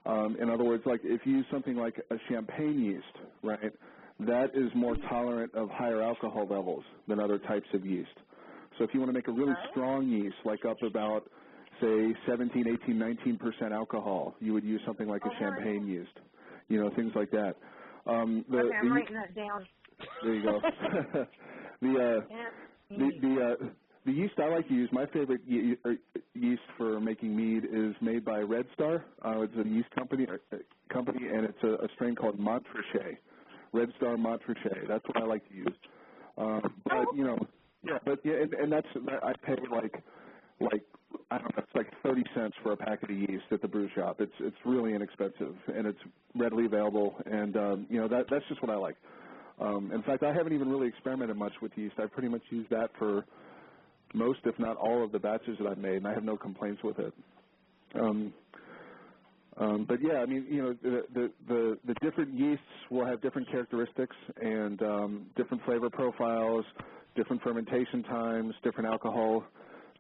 In other words, like if you use something like a champagne yeast, right, that is more tolerant of higher alcohol levels than other types of yeast. So if you want to make a really strong yeast, like up about, say, 17, 18, 19% alcohol, you would use something like a champagne yeast, things like that. I'm writing that down. There you go. The yeast I like to use, my favorite yeast for making mead is made by Red Star. It's a yeast company, and it's a strain called Montrachet. Red Star Montrachet. That's what I like to use. And that's I pay like I don't know, it's like 30 cents for a packet of yeast at the brew shop. It's really inexpensive, and it's readily available, and that's just what I like. In fact, I haven't even really experimented much with yeast. I pretty much use that for most, if not all, of the batches that I've made, and I have no complaints with it. But yeah, I mean, the different yeasts will have different characteristics and different flavor profiles, different fermentation times, different alcohol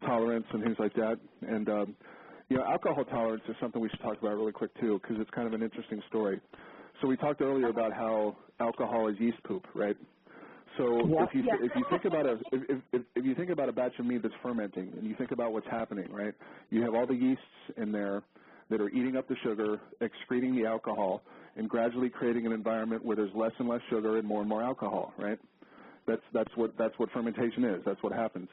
tolerance, and things like that. And alcohol tolerance is something we should talk about really quick too, because it's kind of an interesting story. So we talked earlier about how alcohol is yeast poop, right? So if you think about if you think about a batch of mead that's fermenting, and you think about what's happening, right? You have all the yeasts in there that are eating up the sugar, excreting the alcohol, and gradually creating an environment where there's less and less sugar and more alcohol, right? That's what fermentation is. That's what happens.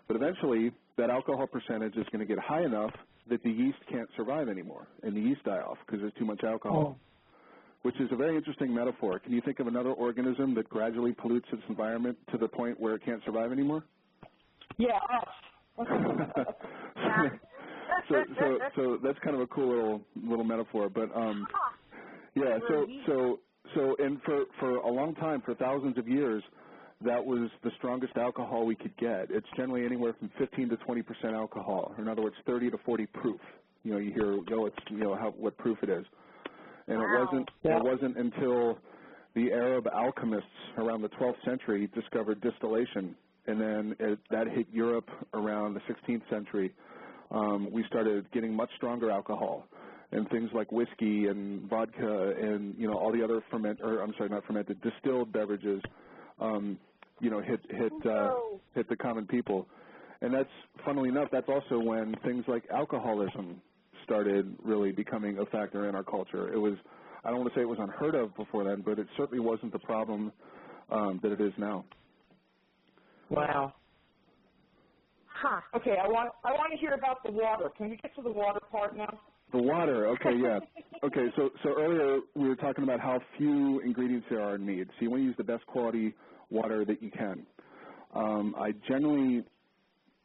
But eventually, that alcohol percentage is going to get high enough that the yeast can't survive anymore, and the yeast die off because there's too much alcohol, which is a very interesting metaphor. Can you think of another organism that gradually pollutes its environment to the point where it can't survive anymore? Yeah, us. So that's kind of a cool little metaphor. But yeah, so and for a long time, for thousands of years, that was the strongest alcohol we could get. It's generally anywhere from 15 to 20% alcohol. In other words, 30 to 40 proof. You know, you hear, what proof it is. And it wasn't until the Arab alchemists around the 12th century discovered distillation, and then that hit Europe around the 16th century. We started getting much stronger alcohol, and things like whiskey and vodka and all the other distilled beverages. Hit the common people. And that's, funnily enough, that's also when things like alcoholism started really becoming a factor in our culture. It was, I don't want to say it was unheard of before then, but it certainly wasn't the problem that it is now. Wow. Huh. Okay, I want to hear about the water. Can we get to the water part now? The water, okay, yeah. Okay, so earlier we were talking about how few ingredients there are in mead. So you want to use the best quality water that you can. I generally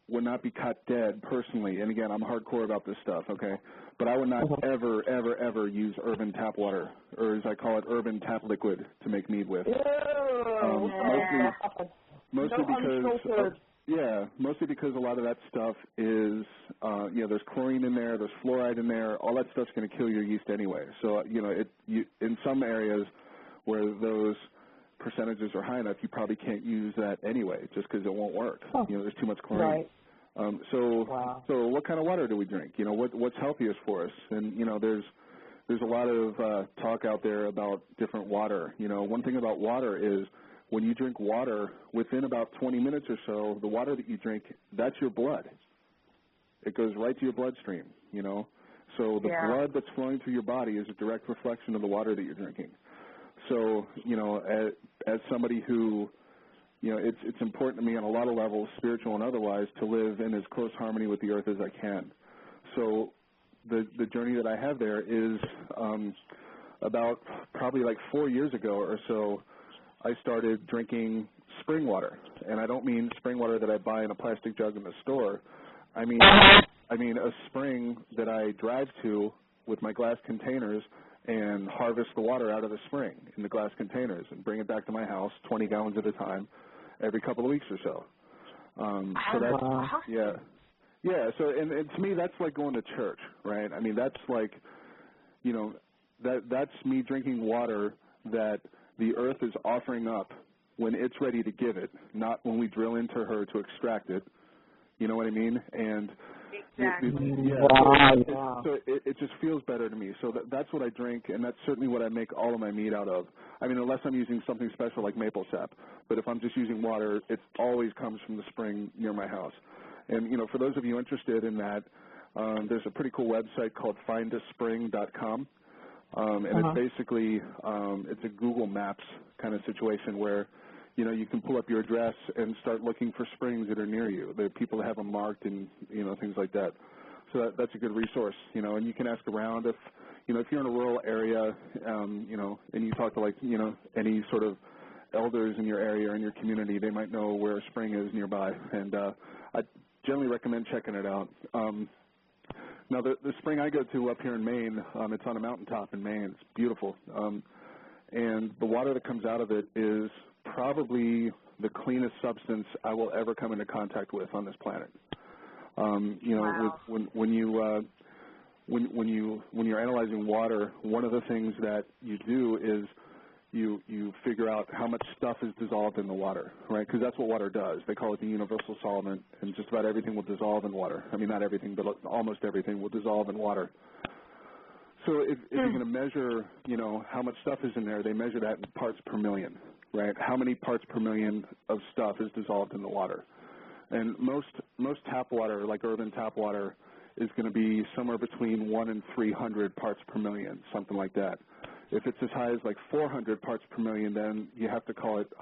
would not be cut dead personally, and again, I'm hardcore about this stuff, okay? But I would not ever use urban tap water, or as I call it, urban tap liquid to make mead with. Mostly because a lot of that stuff is, there's chlorine in there, there's fluoride in there. All that stuff's going to kill your yeast anyway. So, in some areas where those percentages are high enough, you probably can't use that anyway, just because it won't work. There's too much chlorine. Right. So what kind of water do we drink? What's healthiest for us? And there's a lot of talk out there about different water. One thing about water is when you drink water, within about 20 minutes or so, the water that you drink, that's your blood. It goes right to your bloodstream. So the blood that's flowing through your body is a direct reflection of the water that you're drinking. So as somebody who it's important to me on a lot of levels, spiritual and otherwise, to live in as close harmony with the earth as I can. So the journey that I have there is about probably like 4 years ago or so, I started drinking spring water. And I don't mean spring water that I buy in a plastic jug in the store. I mean a spring that I drive to with my glass containers and harvest the water out of the spring in the glass containers and bring it back to my house, 20 gallons at a time, every couple of weeks or so. So that's, so and to me, that's like going to church, right? I mean, that's like, that's me drinking water that the earth is offering up when it's ready to give it, not when we drill into her to extract it. You know what I mean? And so it just feels better to me. So that's what I drink, and that's certainly what I make all of my mead out of. I mean, unless I'm using something special like maple sap. But if I'm just using water, it always comes from the spring near my house. And, for those of you interested in that, there's a pretty cool website called findaspring.com. And it's basically, it's a Google Maps kind of situation where, you can pull up your address and start looking for springs that are near you. There are people that have them marked and, things like that. So that's a good resource, and you can ask around if you're in a rural area, and you talk to any sort of elders in your area or in your community, they might know where a spring is nearby. And I generally recommend checking it out. Now, the spring I go to up here in Maine, it's on a mountaintop in Maine. It's beautiful. And the water that comes out of it is probably the cleanest substance I will ever come into contact with on this planet. When you're analyzing water, one of the things that you do is you figure out how much stuff is dissolved in the water, right? Because that's what water does. They call it the universal solvent, and just about everything will dissolve in water. I mean, not everything, but almost everything will dissolve in water. So if you're going to measure, how much stuff is in there, they measure that in parts per million, right? How many parts per million of stuff is dissolved in the water? And most tap water, like urban tap water, is going to be somewhere between 1 and 300 parts per million, something like that. If it's as high as like 400 parts per million, then you have to call it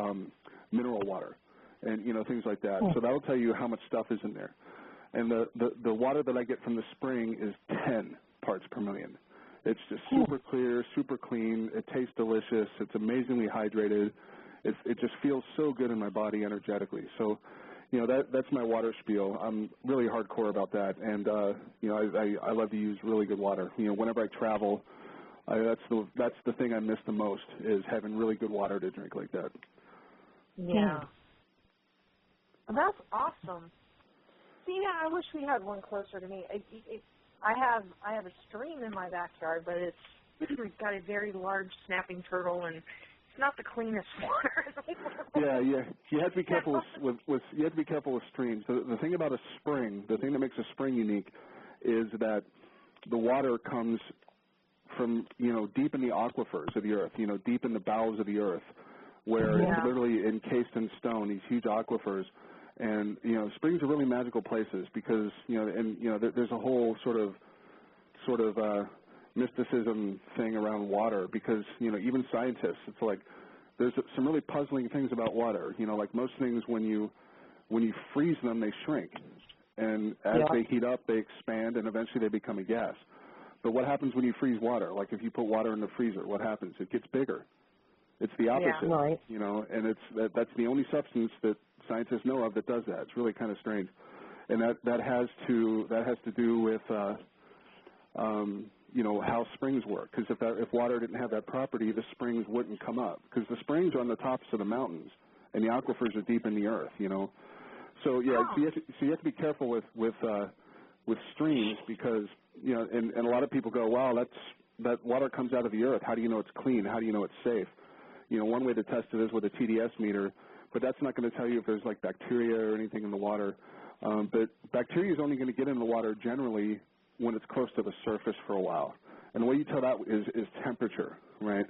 mineral water, and things like that. So that'll tell you how much stuff is in there. And the water that I get from the spring is 10 parts per million. It's just super clear, super clean. It tastes delicious. It's amazingly hydrated. It just feels so good in my body energetically. So, that's my water spiel. I'm really hardcore about that, and I love to use really good water. Whenever I travel, that's the thing I miss the most, is having really good water to drink like that. Yeah. That's awesome. See, yeah, I wish we had one closer to me. I have a stream in my backyard, but it's got a very large snapping turtle, and it's not the cleanest water. Yeah. You have to be careful you have to be careful with streams. The thing about a spring, the thing that makes a spring unique, is that the water comes from deep in the aquifers of the earth, deep in the bowels of the earth, where it's literally encased in stone. These huge aquifers. And, springs are really magical places because, there's a whole sort of mysticism thing around water because, even scientists, it's like there's some really puzzling things about water. Like most things, when you freeze them, they shrink. And as they heat up, they expand, and eventually they become a gas. But what happens when you freeze water? Like if you put water in the freezer, what happens? It gets bigger. It's the opposite, and that's the only substance that scientists know of that does that. It's really kind of strange, and that has to do with how springs work. Because if water didn't have that property, the springs wouldn't come up. Because the springs are on the tops of the mountains, and the aquifers are deep in the earth. So yeah, so you have to be careful with streams because and a lot of people go, wow, that water comes out of the earth. How do you know it's clean? How do you know it's safe? One way to test it is with a TDS meter, but that's not going to tell you if there's like bacteria or anything in the water. But bacteria is only going to get in the water generally when it's close to the surface for a while. And the way you tell that is temperature, right?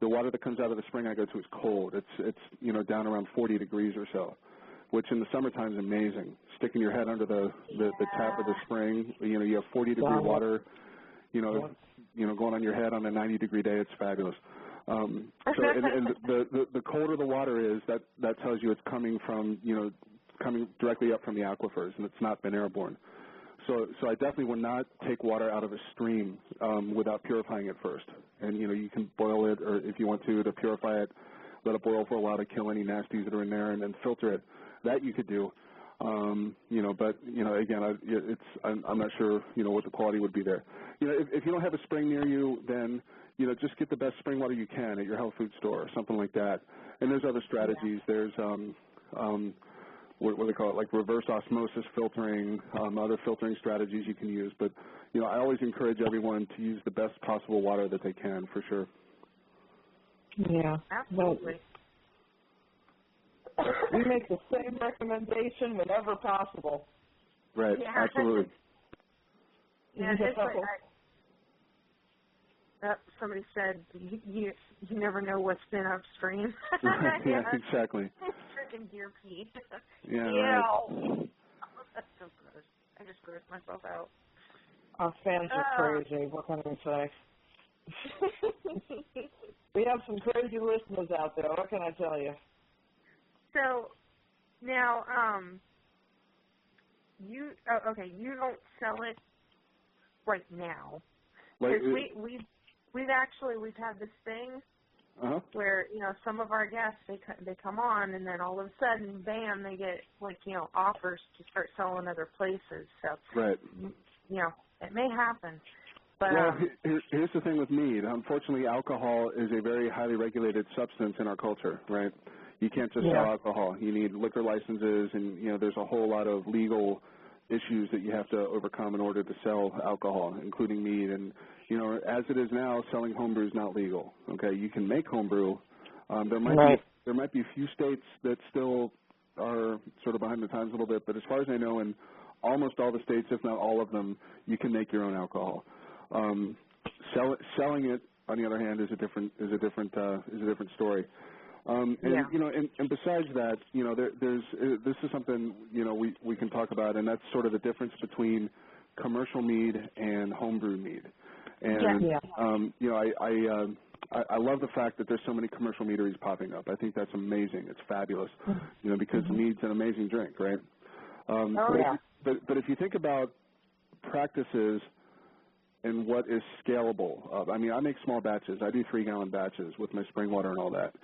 The water that comes out of the spring I go to is cold. It's down around 40 degrees or so, which in the summertime is amazing. Sticking your head under the tap of the spring, you have 40-degree water, going on your head on a 90-degree day. It's fabulous. And the colder the water is, that tells you it's coming from, coming directly up from the aquifers, and it's not been airborne. So I definitely would not take water out of a stream without purifying it first. And, you can boil it, or if you want to purify it, let it boil for a while to kill any nasties that are in there, and then filter it. That you could do. But, again, I'm not sure, what the quality would be there. If you don't have a spring near you, then, just get the best spring water you can at your health food store or something like that. And there's other strategies. There's, what do they call it, like reverse osmosis filtering, other filtering strategies you can use. But, I always encourage everyone to use the best possible water that they can, for sure. Yeah. Absolutely. We make the same recommendation whenever possible. Right, absolutely. Yeah, somebody said you never know what's been upstream. Yeah, exactly. Drinking deer pee. Yeah. Right. Oh, that's so gross. I just grossed myself out. Our fans are crazy. What can I say? We have some crazy listeners out there. What can I tell you? So now, you don't sell it right now. Because we've had this thing where some of our guests they come on, and then all of a sudden, bam, they get offers to start selling other places. So right, it may happen. But here's the thing with Mead. Unfortunately, alcohol is a very highly regulated substance in our culture. Right, you can't just sell alcohol. You need liquor licenses, and there's a whole lot of legal issues that you have to overcome in order to sell alcohol, including Mead. And as it is now, selling homebrew is not legal. Okay, you can make homebrew. There might be a few states that still are sort of behind the times a little bit, but as far as I know, in almost all the states, if not all of them, you can make your own alcohol. Selling it, on the other hand, is a different story. And you know, and besides that, you know, this is something, you know, we can talk about, and that's sort of the difference between commercial mead and homebrew mead. And you know, I love the fact that there's so many commercial meaderies popping up. I think that's amazing. It's fabulous, you know, because mead's an amazing drink, right? But if you think about practices and what is scalable, I mean, I make small batches. I do 3-gallon batches with my spring water and all that.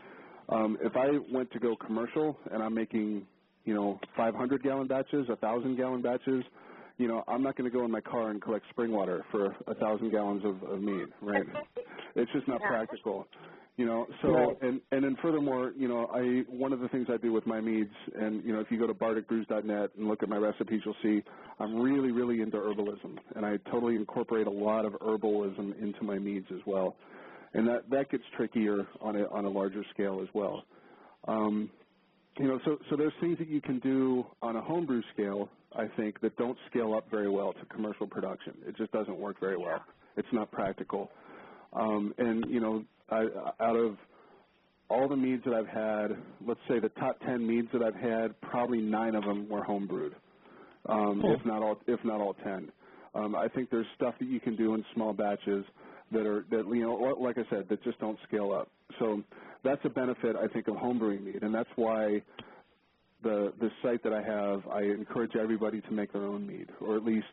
If I went to go commercial and I'm making, you know, 500-gallon batches, 1,000-gallon batches, you know, I'm not going to go in my car and collect spring water for 1,000 gallons of mead, right? It's just not practical, you know. So, and then furthermore, you know, one of the things I do with my meads, and, you know, if you go to bardacbrews.net and look at my recipes, you'll see I'm really, really into herbalism, and I totally incorporate a lot of herbalism into my meads as well. And that gets trickier on a larger scale as well. You know, so there's things that you can do on a homebrew scale, I think, that don't scale up very well to commercial production. It just doesn't work very well. It's not practical. And, you know, out of all the meads that I've had, let's say the top 10 meads that I've had, probably 9 of them were homebrewed, if not all 10. I think there's stuff that you can do in small batches that you know, like I said, that just don't scale up. So that's a benefit, I think, of homebrewing mead, and that's why the site that I have, I encourage everybody to make their own mead, or at least,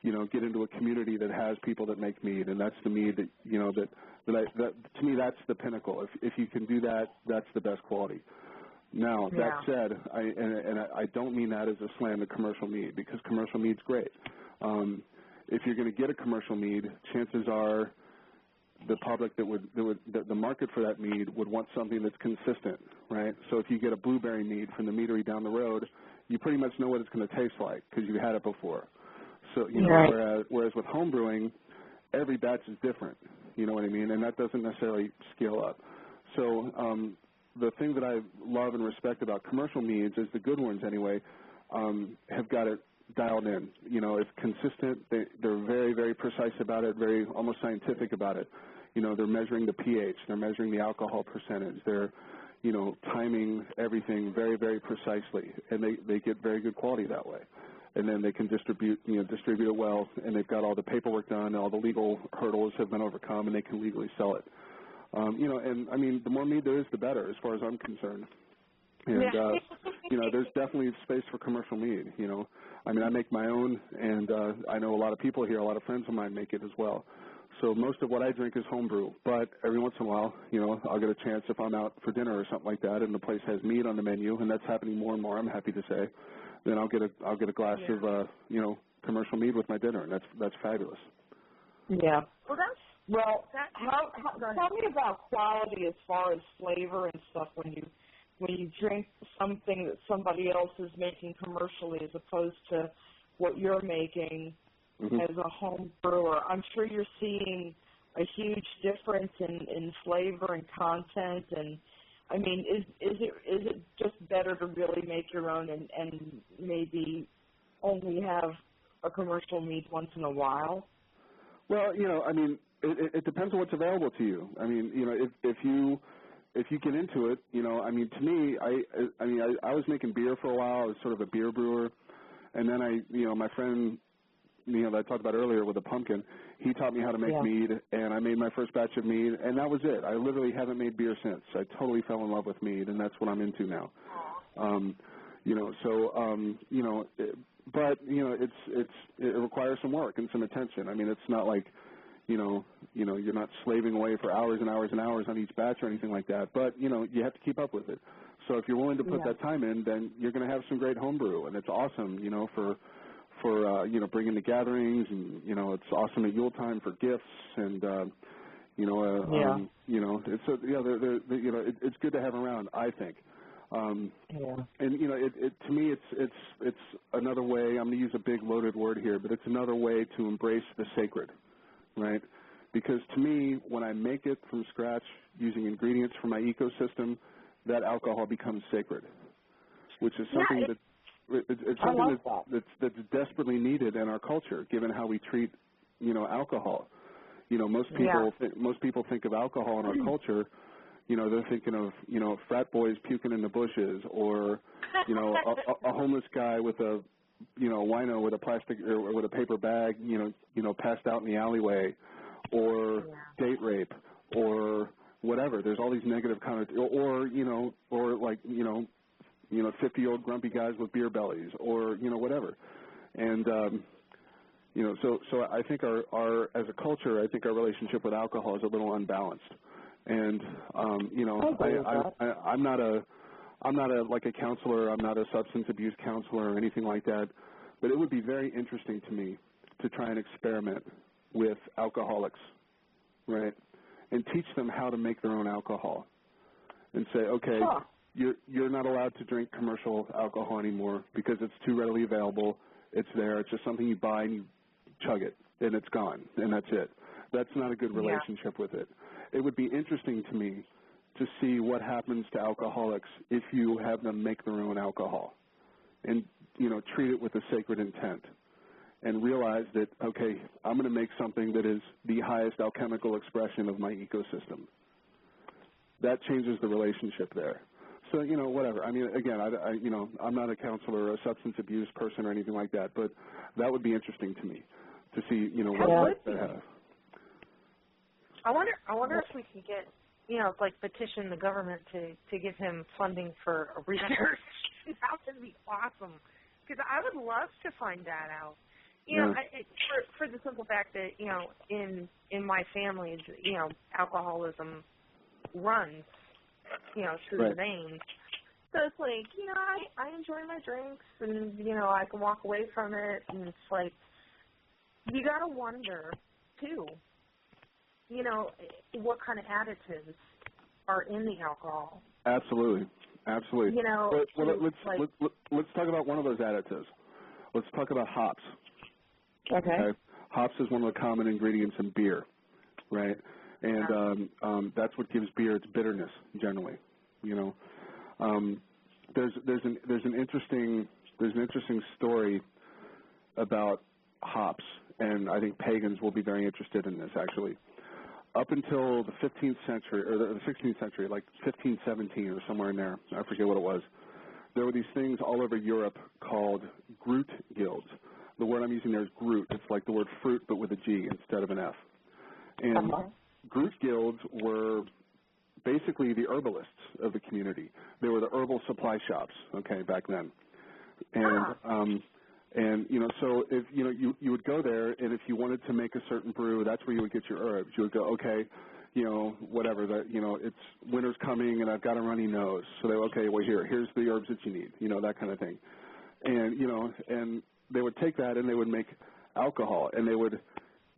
you know, get into a community that has people that make mead, and that's the mead that, you know, that to me, that's the pinnacle. If you can do that, that's the best quality. Now, that said, I don't mean that as a slam to commercial mead, because commercial mead's great. If you're going to get a commercial mead, chances are the public the market for that mead would want something that's consistent, right? So if you get a blueberry mead from the meadery down the road, you pretty much know what it's going to taste like because you've had it before. So, you know, whereas with home brewing, every batch is different, you know what I mean? And that doesn't necessarily scale up. So the thing that I love and respect about commercial meads is the good ones anyway have got it dialed in. You know, it's consistent. They're very, very precise about it, very almost scientific about it. You know, they're measuring the pH. They're measuring the alcohol percentage. They're, you know, timing everything very, very precisely, and they get very good quality that way. And then they can distribute it well, and they've got all the paperwork done, all the legal hurdles have been overcome, and they can legally sell it. You know, and I mean, the more mead there is, the better, as far as I'm concerned. And, you know, there's definitely space for commercial mead, you know. I mean, I make my own, and I know a lot of people here, a lot of friends of mine make it as well. So most of what I drink is homebrew, but every once in a while, you know, I'll get a chance if I'm out for dinner or something like that, and the place has mead on the menu, and that's happening more and more, I'm happy to say. Then I'll get a glass of, you know, commercial mead with my dinner, and that's fabulous. Yeah. Well, tell me about quality as far as flavor and stuff when you drink something that somebody else is making commercially as opposed to what you're making as a home brewer. I'm sure you're seeing a huge difference in flavor and content. And I mean, is it just better to really make your own and maybe only have a commercial mead once in a while? Well, you know, I mean, it depends on what's available to you. I mean, you know, if you get into it, you know, I mean, to me, I was making beer for a while. I was sort of a beer brewer, and then you know, my friend, you know, that I talked about earlier with the pumpkin, he taught me how to make mead, and I made my first batch of mead, and that was it. I literally haven't made beer since. I totally fell in love with mead, and that's what I'm into now. You know, so you know, but you know, it requires some work and some attention. I mean, it's not like, you know, you're not slaving away for hours and hours and hours on each batch or anything like that. But you know, you have to keep up with it. So if you're willing to put that time in, then you're going to have some great homebrew, and it's awesome. You know, for you know, bringing the gatherings, and you know, it's awesome at Yule time for gifts, and you know, you know, it's you know, it's good to have around, I think. And you know, to me, it's another way. I'm going to use a big loaded word here, but it's another way to embrace the sacred, right? Because to me, when I make it from scratch using ingredients from my ecosystem, that alcohol becomes sacred, which is something it's something that's desperately needed in our culture, given how we treat, you know, alcohol. Most people think of alcohol in our culture. They're thinking of frat boys puking in the bushes, or a homeless guy with a wino with a plastic or with a paper bag, passed out in the alleyway, or date rape, or whatever. There's all these negative or 50-year-old grumpy guys with beer bellies, or whatever. And so I think our as a culture, I think our relationship with alcohol is a little unbalanced. And I'm not a like a counselor. I'm not a substance abuse counselor or anything like that. But it would be very interesting to me to try and experiment with alcoholics, right, and teach them how to make their own alcohol, and say, okay, you're not allowed to drink commercial alcohol anymore because it's too readily available. It's there. It's just something you buy and you chug it, and it's gone, and that's it. That's not a good relationship with it. It would be interesting to me to see what happens to alcoholics if you have them make their own alcohol and, treat it with a sacred intent and realize that, okay, I'm going to make something that is the highest alchemical expression of my ecosystem. That changes the relationship there. So, whatever. I mean, again, I'm not a counselor or a substance abuse person or anything like that, but that would be interesting to me to see, what they have. I wonder if we could get, petition the government to give him funding for research. That would be awesome. Because I would love to find that out. For the simple fact that, in my family, alcoholism runs, through the veins. So it's like, I enjoy my drinks and, I can walk away from it. And it's like, you got to wonder, too, what kind of additives are in the alcohol. Absolutely. Let's talk about one of those additives. Let's talk about hops. Okay. Hops is one of the common ingredients in beer, right? And that's what gives beer its bitterness generally. There's an interesting story about hops, and I think pagans will be very interested in this actually. Up until the 15th century, or the 16th century, like 1517 or somewhere in there, I forget what it was, there were these things all over Europe called Groot guilds. The word I'm using there is Groot. It's like the word fruit, but with a G instead of an F. And Groot guilds were basically the herbalists of the community. They were the herbal supply shops, back then. And so if, you would go there, and if you wanted to make a certain brew, that's where you would get your herbs. You would go, okay, whatever, it's winter's coming, and I've got a runny nose. So here's the herbs that you need, that kind of thing. And, and they would take that, and they would make alcohol, and they would,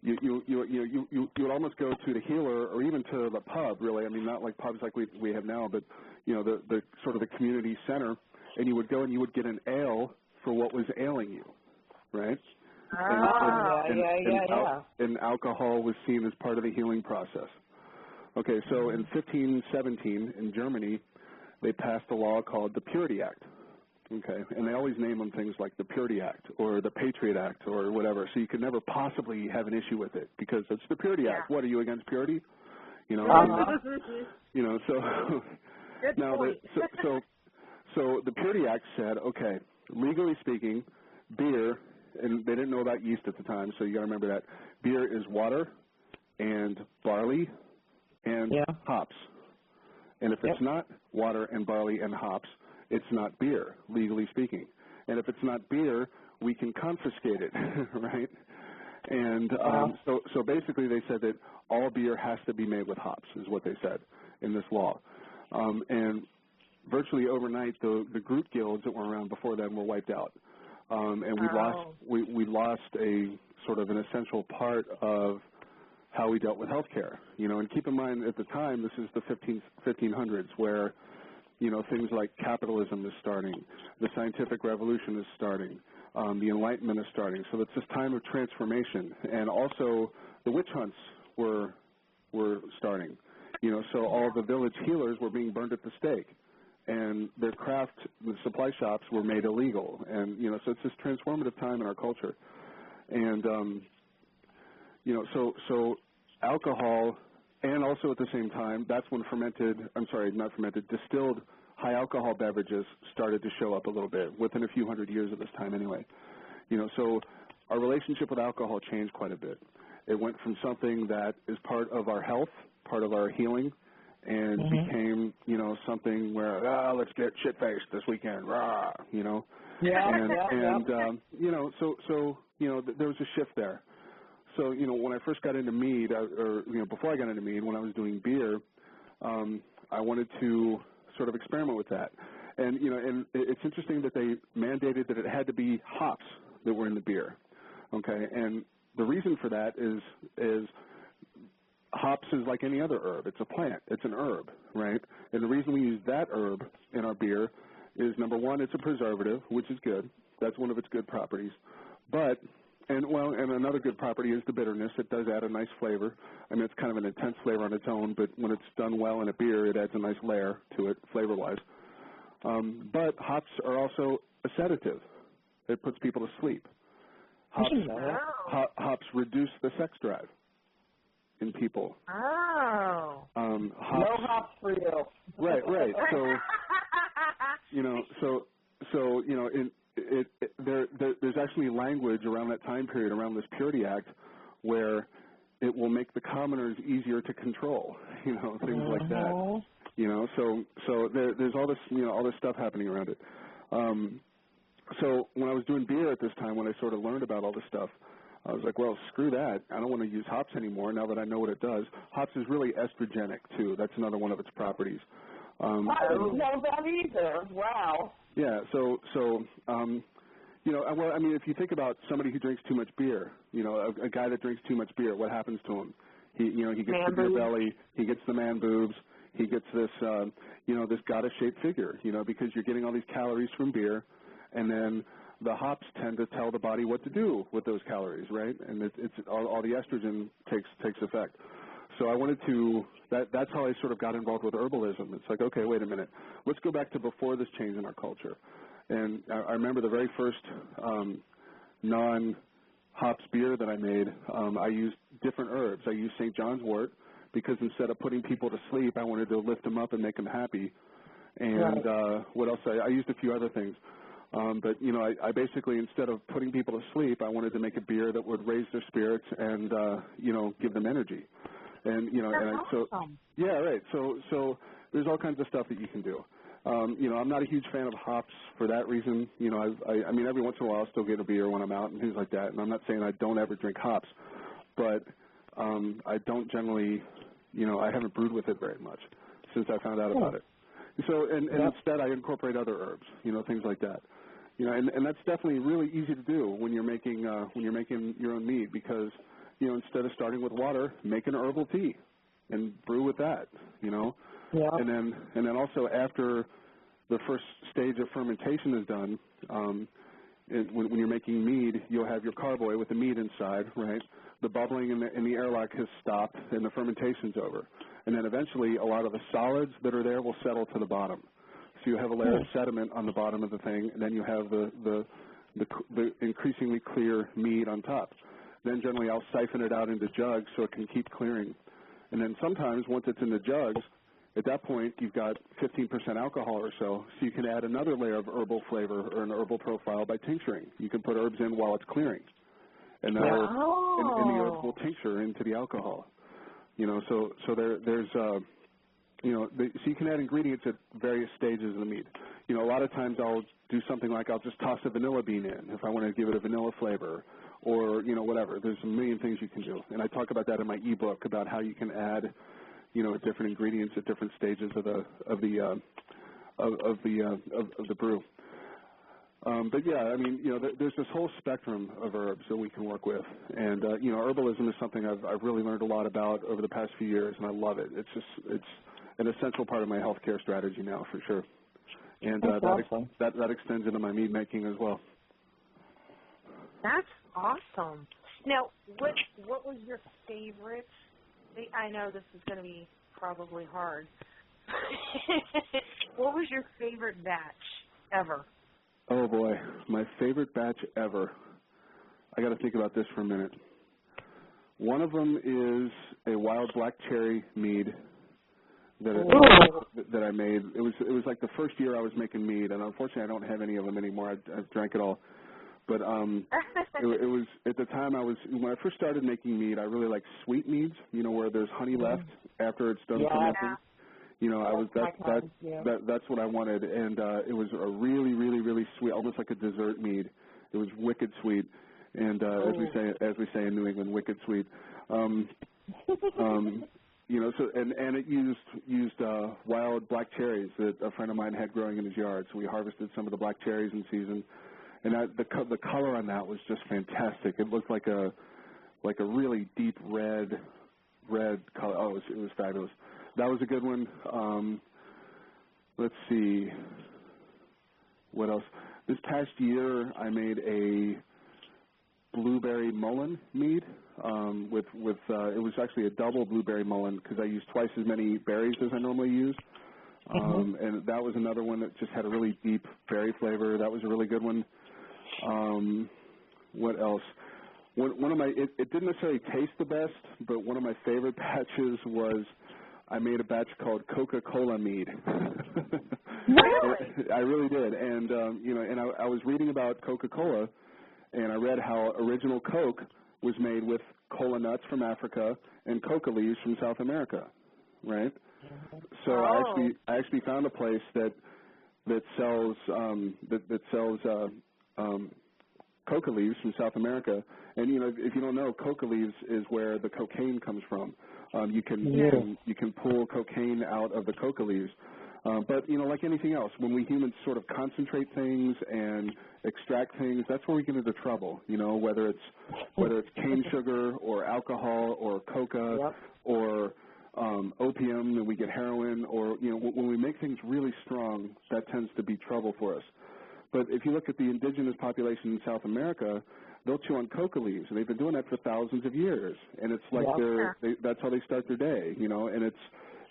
you would almost go to the healer or even to the pub, really. I mean, not like pubs like we have now, but, the sort of the community center, and you would go and you would get an ale for what was ailing you, right? And alcohol was seen as part of the healing process. Okay, so in 1517 in Germany, they passed a law called the Purity Act. Okay, and they always name them things like the Purity Act or the Patriot Act or whatever, so you could never possibly have an issue with it because it's the Purity Act. What, are you against purity? So Good now point. so the Purity Act said, okay, legally speaking, beer, and they didn't know about yeast at the time, so you got to remember that beer is water and barley and hops, and if it's not water and barley and hops, it's not beer, legally speaking. And if it's not beer, we can confiscate it, right? And so basically they said that all beer has to be made with hops, is what they said in this law. And virtually overnight, the Groot guilds that were around before then were wiped out. And we lost a sort of an essential part of how we dealt with healthcare. And keep in mind, at the time, this is the 1500s, where things like capitalism is starting, the scientific revolution is starting, the Enlightenment is starting. So it's this time of transformation, and also the witch hunts were starting. So all the village healers were being burned at the stake, and their craft, the supply shops, were made illegal. And so it's this transformative time in our culture. And so alcohol, and also at the same time, that's when distilled high alcohol beverages started to show up a little bit within a few hundred years of this time anyway. So our relationship with alcohol changed quite a bit. It went from something that is part of our health, part of our healing, and became, something where, let's get shit-faced this weekend, rah, Yeah, and there was a shift there. So, when I first got into mead, before I got into mead, when I was doing beer, I wanted to sort of experiment with that. And, and it's interesting that they mandated that it had to be hops that were in the beer, okay? And the reason for that is hops is like any other herb. It's a plant. It's an herb, right? And the reason we use that herb in our beer is, number one, it's a preservative, which is good. That's one of its good properties. And another good property is the bitterness. It does add a nice flavor. I mean, it's kind of an intense flavor on its own, but when it's done well in a beer, it adds a nice layer to it, flavor-wise. But hops are also a sedative. It puts people to sleep. Hops reduce the sex drive in people. Oh. No hops for you. Right. There's actually language around that time period, around this Purity Act, where it will make the commoners easier to control, things like that. So there's all this stuff happening around it. So when I was doing beer at this time, when I sort of learned about all this stuff, I was like, well, screw that. I don't want to use hops anymore now that I know what it does. Hops is really estrogenic, too. That's another one of its properties. I didn't know that either. Wow. Yeah, well, I mean, if you think about somebody who drinks too much beer, a guy that drinks too much beer, what happens to him? He gets the beer belly, he gets the man boobs, he gets this, this goddess-shaped figure, because you're getting all these calories from beer, and then the hops tend to tell the body what to do with those calories, right? And it's all the estrogen takes effect. So I wanted to, that's how I sort of got involved with herbalism. It's like, okay, wait a minute. Let's go back to before this change in our culture. And I remember the very first non-hops beer that I made, I used different herbs. I used St. John's wort because instead of putting people to sleep, I wanted to lift them up and make them happy. And what else? I used a few other things. But, I basically, instead of putting people to sleep, I wanted to make a beer that would raise their spirits and, give them energy. And, awesome. Yeah, right. So there's all kinds of stuff that you can do. I'm not a huge fan of hops for that reason. I mean, every once in a while I'll still get a beer when I'm out and things like that. And I'm not saying I don't ever drink hops, but I don't generally, I haven't brewed with it very much since I found out about it. So, and instead I incorporate other herbs, things like that. And that's definitely really easy to do when you're making your own mead because, instead of starting with water, make an herbal tea and brew with that, Yeah. And then also after the first stage of fermentation is done, when you're making mead, you'll have your carboy with the mead inside, right? The bubbling in the airlock has stopped and the fermentation's over. And then eventually a lot of the solids that are there will settle to the bottom. So you have a layer of sediment on the bottom of the thing, and then you have the increasingly clear mead on top. Then generally I'll siphon it out into jugs so it can keep clearing. And then sometimes once it's in the jugs, at that point you've got 15% alcohol or so you can add another layer of herbal flavor or an herbal profile by tincturing. You can put herbs in while it's clearing. And and the herbs will tincture into the alcohol. So you can add ingredients at various stages of the mead. A lot of times I'll do something like I'll just toss a vanilla bean in if I want to give it a vanilla flavor, or whatever. There's a million things you can do, and I talk about that in my ebook about how you can add, different ingredients at different stages of the brew. But yeah, I mean, there's this whole spectrum of herbs that we can work with, and herbalism is something I've really learned a lot about over the past few years, and I love it. It's an essential part of my healthcare strategy now, for sure. And awesome. that extends into my mead making as well. That's awesome. Now, what was your favorite? I know this is going to be probably hard. What was your favorite batch ever? Oh boy, my favorite batch ever. I got to think about this for a minute. One of them is a wild black cherry mead that I made. It was like the first year I was making mead, and unfortunately I don't have any of them anymore. I've drank it all. But it was at the time when I first started making mead, I really liked sweet meads. You know, where there's honey left after it's done fermenting. You know, that's what I wanted, and it was a really, really, really sweet, almost like a dessert mead. It was wicked sweet, and as we say in New England, wicked sweet. You know, so and it used wild black cherries that a friend of mine had growing in his yard. So we harvested some of the black cherries in season, and the color on that was just fantastic. It looked like a really deep red color. Oh, it was fabulous. That was a good one. Let's see, what else? This past year, I made a blueberry mullein mead with it was actually a double blueberry mullein because I used twice as many berries as I normally use. And that was another one that just had a really deep berry flavor. That was a really good one. What else? One of my it didn't necessarily taste the best, but one of my favorite batches was I made a batch called Coca-Cola mead. Really? I really did, and you know, and I was reading about Coca-Cola, and I read how original Coke was made with cola nuts from Africa and coca leaves from South America, right? So I actually found a place that sells coca leaves from South America, and you know, if you don't know, coca leaves is where the cocaine comes from. You can pull cocaine out of the coca leaves. But, you know, like anything else, when we humans sort of concentrate things and extract things, that's where we get into trouble, you know, whether it's cane sugar or alcohol or coca or opium and we get heroin, or, you know, when we make things really strong, that tends to be trouble for us. But if you look at the indigenous population in South America, they'll chew on coca leaves, and they've been doing that for thousands of years, and it's like that's how they start their day, you know, and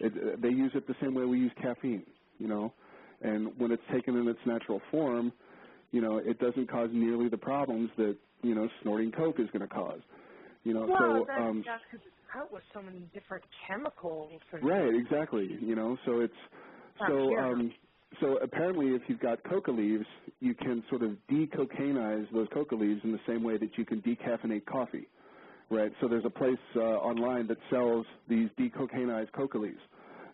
they use it the same way we use caffeine, you know, and when it's taken in its natural form, you know, it doesn't cause nearly the problems that, you know, snorting coke is going to cause, you know. Well, that's because it's out with so many different chemicals. Right, exactly, you know, so it's so apparently if you've got coca leaves, you can sort of decocainize those coca leaves in the same way that you can decaffeinate coffee, right? So there's a place online that sells these decocainized coca leaves.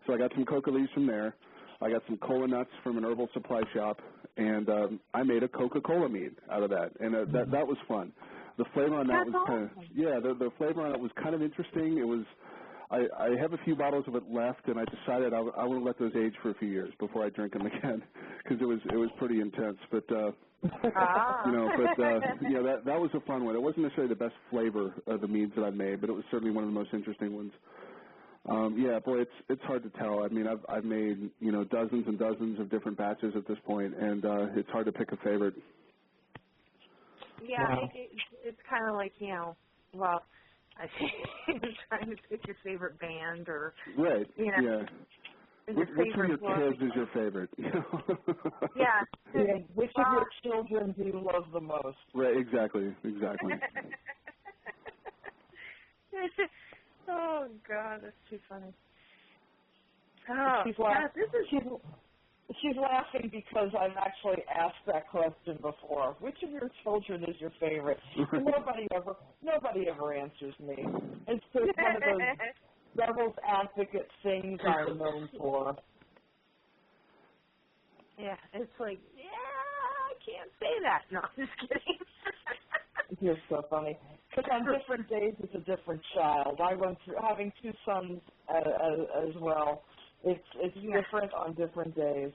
So I got some coca leaves from there. I got some cola nuts from an herbal supply shop, and I made a Coca-Cola mead out of that, and that was fun. The flavor on that was kind of, the flavor on it was kind of interesting. It was, I have a few bottles of it left, and I decided I want to let those age for a few years before I drink them again, because it was pretty intense. But you know, that was a fun one. It wasn't necessarily the best flavor of the meads that I've made, but it was certainly one of the most interesting ones. Yeah, boy, it's hard to tell. I mean, I've made, you know, dozens and dozens of different batches at this point, and it's hard to pick a favorite. Yeah, it's kind of like, you know, well, I think you're trying to pick your favorite band or, right, you know, which of your kids is your favorite? Yeah. Which of your children do you love the most? Right, exactly. Oh, God, that's too funny. Oh, she's laughing because I've actually asked that question before. Which of your children is your favorite? Nobody ever answers me. It's just one of those devil's advocate things I'm known for. Yeah, it's like, I can't say that. No, I'm just kidding. You're so funny. Because on different days, it's a different child. I went through having two sons as well. It's different on different days.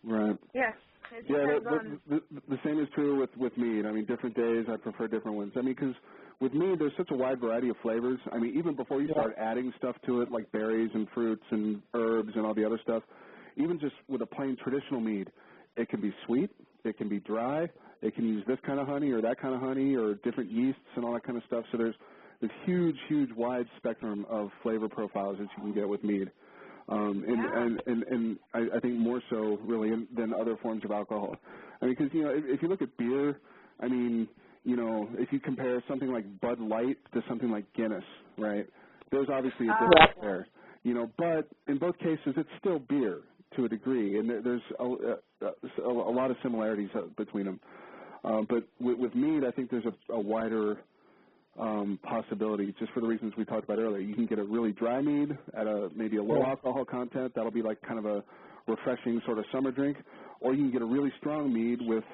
Right. Yeah. The same is true with mead. I mean, different days, I prefer different ones. I mean, because with mead, there's such a wide variety of flavors. I mean, even before you start adding stuff to it, like berries and fruits and herbs and all the other stuff, even just with a plain traditional mead, it can be sweet, it can be dry, it can use this kind of honey or that kind of honey or different yeasts and all that kind of stuff. So there's this huge wide spectrum of flavor profiles that you can get with mead. And I think more so really than other forms of alcohol. I mean, because, you know, if you look at beer, I mean, you know, if you compare something like Bud Light to something like Guinness, right? There's obviously a difference there, you know, but in both cases it's still beer to a degree, and there's a lot of similarities between them. But with mead, I think there's a wider possibility, just for the reasons we talked about earlier. You can get a really dry mead at maybe a low alcohol content. That'll be like kind of a refreshing sort of summer drink, or you can get a really strong mead with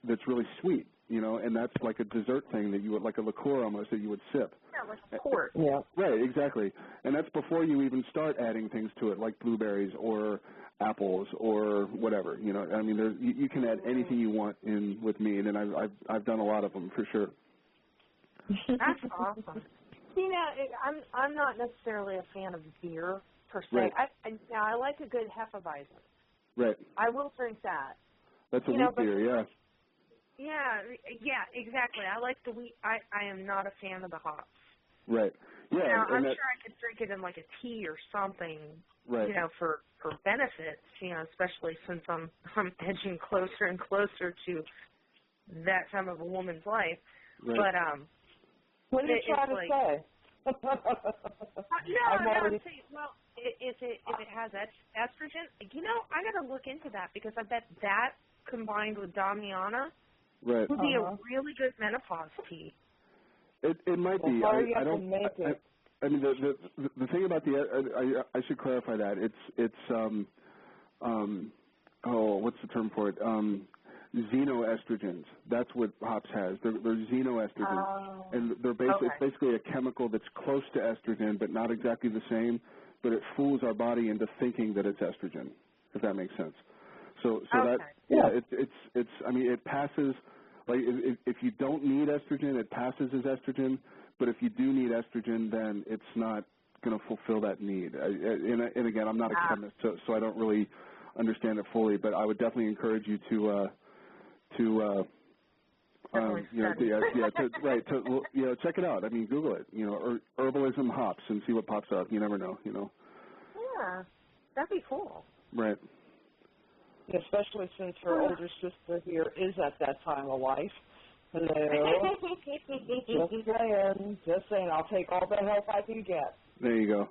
that's really sweet, you know, and that's like a dessert thing that you would, like a liqueur almost, that you would sip. Yeah, like a port. Yeah. Right, exactly. And that's before you even start adding things to it, like blueberries or apples or whatever. You know, I mean, you can add anything you want in with mead, and I've done a lot of them for sure. That's awesome. You know, I'm not necessarily a fan of beer per se. Right. I like a good Hefeweizen. Right. I will drink that. That's a wheat beer, yeah. Yeah, exactly. I like the wheat. I am not a fan of the hops. Right. Yeah. You know, I'm sure I could drink it in like a tea or something. Right. You know, for benefits. You know, especially since I'm edging closer and closer to that time of a woman's life. Right. But what are you trying to say? I'm saying, well, if it has estrogen, you know, I got to look into that, because I bet that combined with Damiana would be a really good menopause tea. It might be. I don't make it. I mean, the thing about I should clarify that it's what's the term for it? Xenoestrogens. That's what hops has. They're xenoestrogens, and they're it's basically a chemical that's close to estrogen, but not exactly the same. But it fools our body into thinking that it's estrogen, if that makes sense. So it's. I mean, it passes. Like if you don't need estrogen, it passes as estrogen. But if you do need estrogen, then it's not going to fulfill that need. And again, I'm not a chemist, so I don't really understand it fully. But I would definitely encourage you to check it out. I mean, Google it, you know, or herbalism hops and see what pops up. You never know, you know. Yeah, that'd be cool. Right. Especially since her older sister here is at that time of life. Hello. Just saying, I'll take all the help I can get. There you go.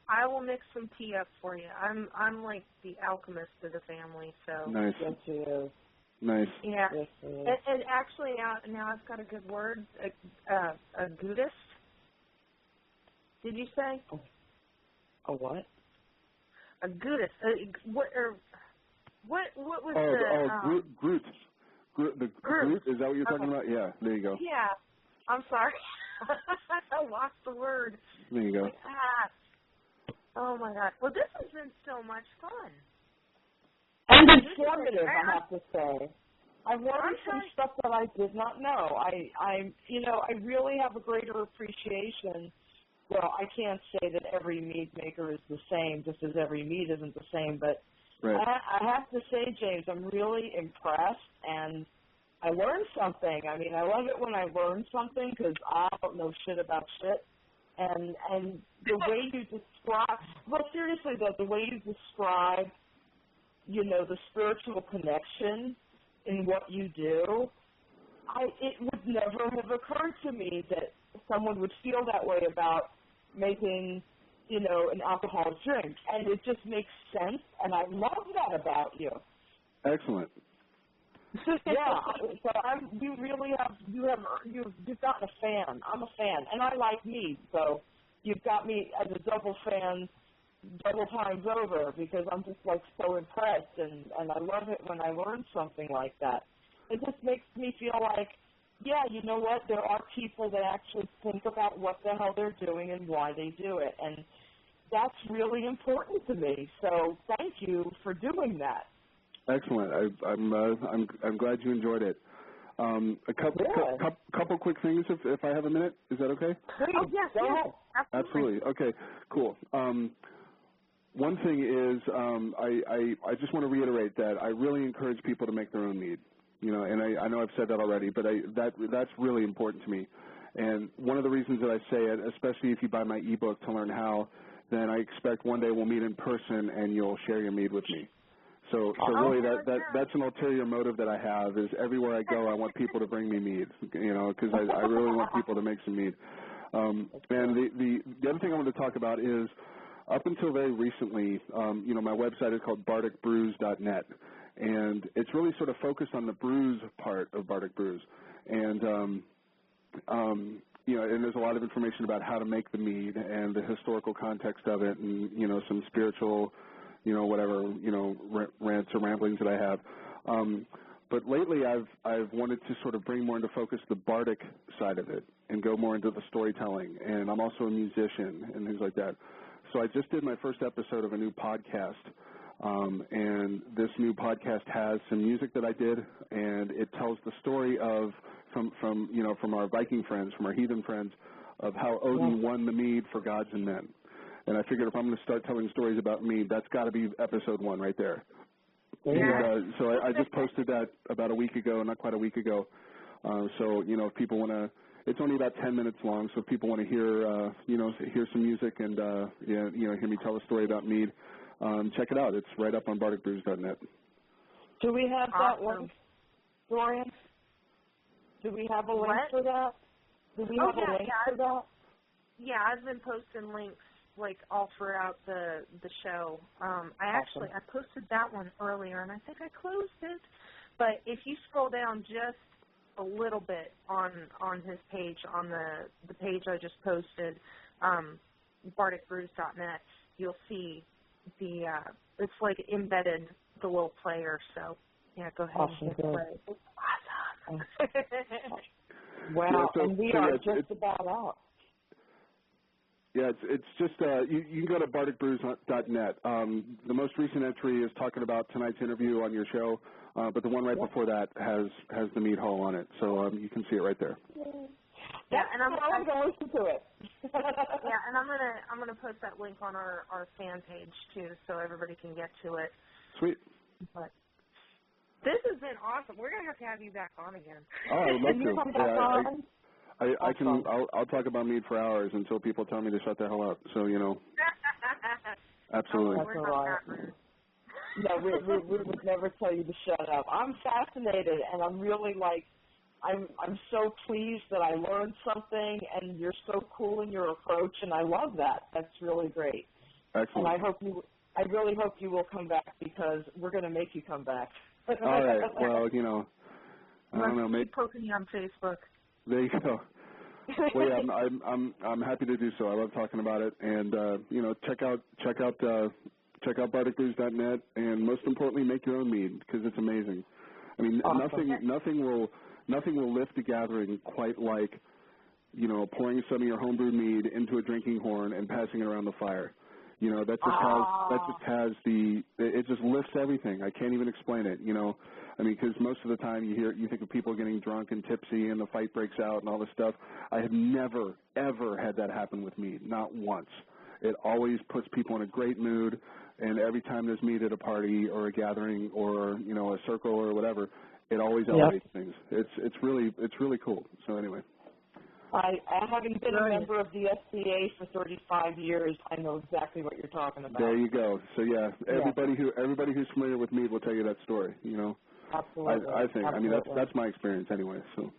I will mix some tea up for you. I'm like the alchemist of the family, so. Nice. Yes, she is. Nice. Yeah. Yes, and actually now I've got a good word, a Buddhist. Did you say? A what? A Buddhist. What was Groot. Groot, is that what you're talking about? Yeah, there you go. Yeah. I'm sorry. I lost the word. There you go. Oh, my God. Well, this has been so much fun. And informative, I have to say. I've learned some stuff that I did not know. I really have a greater appreciation. Well, I can't say that every mead maker is the same, just as every mead isn't the same, but right. I have to say, James, I'm really impressed, and I learned something. I mean, I love it when I learn something, because I don't know shit about shit. And the way you describe, well, seriously, though, the way you describe, you know, the spiritual connection in what you do, it would never have occurred to me that someone would feel that way about making, you know, an alcoholic drink. And it just makes sense, and I love that about you. Excellent. Yeah, so you've gotten a fan. I'm a fan, and I like mead, so you've got me as a double fan, double times over, because I'm just like so impressed, and I love it when I learn something like that. It just makes me feel like, yeah, you know what, there are people that actually think about what the hell they're doing and why they do it, and that's really important to me. So thank you for doing that. Excellent. I'm glad you enjoyed it. A couple quick things, if I have a minute. Is that okay? Oh yes, absolutely. Okay, cool. One thing is, I just want to reiterate that I really encourage people to make their own mead. You know, and I know I've said that already, but that's really important to me. And one of the reasons that I say it, especially if you buy my ebook to learn how, then I expect one day we'll meet in person and you'll share your mead with me. So really that's an ulterior motive that I have is everywhere I go I want people to bring me mead, because I really want people to make some mead. And the other thing I want to talk about is up until very recently, my website is called bardicbrews.net, and it's really sort of focused on the brews part of Bardic Brews. And, and there's a lot of information about how to make the mead and the historical context of it and, some spiritual, rants or ramblings that I have. But lately I've wanted to sort of bring more into focus the Bardic side of it and go more into the storytelling. And I'm also a musician and things like that. So I just did my first episode of a new podcast, and this new podcast has some music that I did, and it tells the story of from our Viking friends, from our heathen friends, of how Odin won the mead for gods and men. And I figured if I'm going to start telling stories about mead, that's got to be episode 1 right there. Yeah. And, so I just posted that about a week ago, not quite a week ago. So if people want to. It's only about 10 minutes long, so if people want to hear, hear some music and, hear me tell a story about mead, check it out. It's right up on bardicbrews.net. Do we have that link, Dorian? Do we have a link for that? Do we have a link for that? Yeah, I've been posting links all throughout the show. I posted that one earlier, and I think I closed it. But if you scroll down just a little bit on his page, on the page I just posted, bardicbrews.net, you'll see it's embedded the little player. So yeah, go ahead and hit play. It's awesome. Wow, and we are just about out. Yeah, it's just you can go to bardicbrews.net. The most recent entry is talking about tonight's interview on your show, but the one right before that has the mead hall on it, so you can see it right there. Yeah, and I'm going to listen to it. Yeah, and I'm gonna post that link on our fan page too, so everybody can get to it. Sweet. But this has been awesome. We're gonna have to have you back on again. Oh, I would love Can you come back on? I can. I'll talk about mead for hours until people tell me to shut the hell up. So absolutely. That's all right. No, we would never tell you to shut up. I'm fascinated, and I'm really I'm so pleased that I learned something, and you're so cool in your approach, and I love that. That's really great. Excellent. And I really hope you will come back because we're going to make you come back. All right. Well, I don't know. Keep poking you on Facebook. There you go. Well, yeah, I'm happy to do so. I love talking about it, and check out bardicbrews.net, and most importantly, make your own mead because it's amazing. I mean, awesome. nothing will lift a gathering quite like pouring some of your homebrewed mead into a drinking horn and passing it around the fire. It just lifts everything. I can't even explain it. I mean, because most of the time you think of people getting drunk and tipsy and the fight breaks out and all this stuff. I have never, ever had that happen with mead, not once. It always puts people in a great mood, and every time there's mead at a party or a gathering or, a circle or whatever, it always elevates things. It's really cool. So anyway. Having been a member of the SCA for 35 years, I know exactly what you're talking about. There you go. So everybody who's familiar with mead will tell you that story. Absolutely. I think. Absolutely. I mean, that's my experience anyway. So.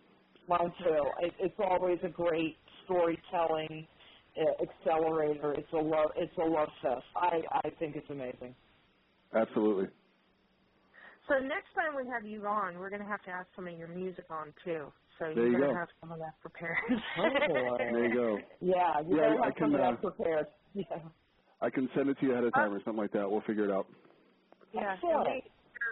Mine too. It's always a great storytelling accelerator. It's a love fest. I think it's amazing. Absolutely. So next time we have you on, we're going to have to have some of your music on too. So there you're you going to go. have some of that prepared. There you go. Yeah, you better have some of that prepared. Yeah. I can send it to you ahead of time or something like that. We'll figure it out. Yeah, so we're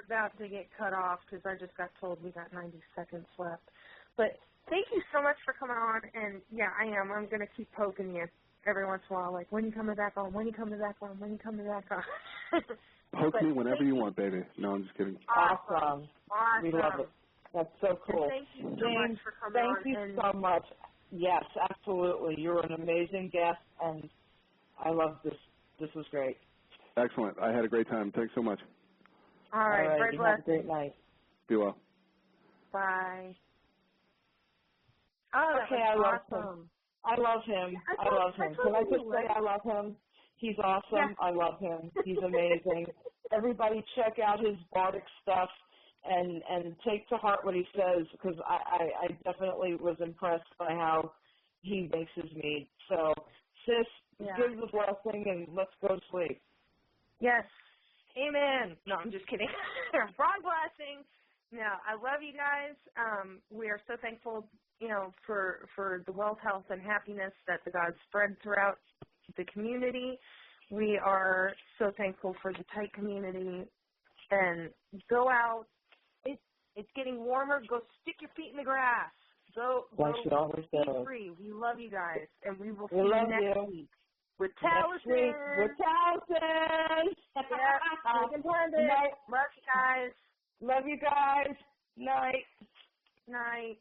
about to get cut off because I just got told we got 90 seconds left. But thank you so much for coming on. And, yeah, I am. I'm going to keep poking you every once in a while, like, when you coming back on, when you coming back on, when you coming back on. Poke me whenever you want, baby. No, I'm just kidding. Awesome. We love it. That's so cool. And thank you so much for coming on. Thank you so much. Yes, absolutely. You're an amazing guest, and I love this. This was great. Excellent. I had a great time. Thanks so much. All right. You have a great night. Be well. Bye. Okay, I love him. I love him. Can I just say I love him? He's awesome. Yeah. I love him. He's amazing. everybody check out his Bardic stuff and take to heart what he says, because I definitely was impressed by how he makes his mead. So, sis, give the blessing and let's go to sleep. Yes. Amen. No, I'm just kidding. Wrong blessing. No, I love you guys. We are so thankful, for the wealth, health, and happiness that the gods spread throughout the community. We are so thankful for the tight community. And go out. It's getting warmer. Go stick your feet in the grass. Go be free. We love you guys, and we will see you next week. With Taliesin. With Taliesin. Night. Love you guys. Love you guys. Night. Night.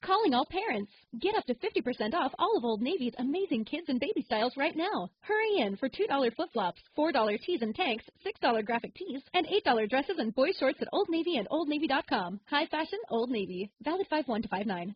Calling all parents. Get up to 50% off all of Old Navy's amazing kids and baby styles right now. Hurry in for $2 flip-flops, $4 tees and tanks, $6 graphic tees, and $8 dresses and boy shorts at Old Navy and OldNavy.com. High fashion, Old Navy. Valid 5/1 to 5/9.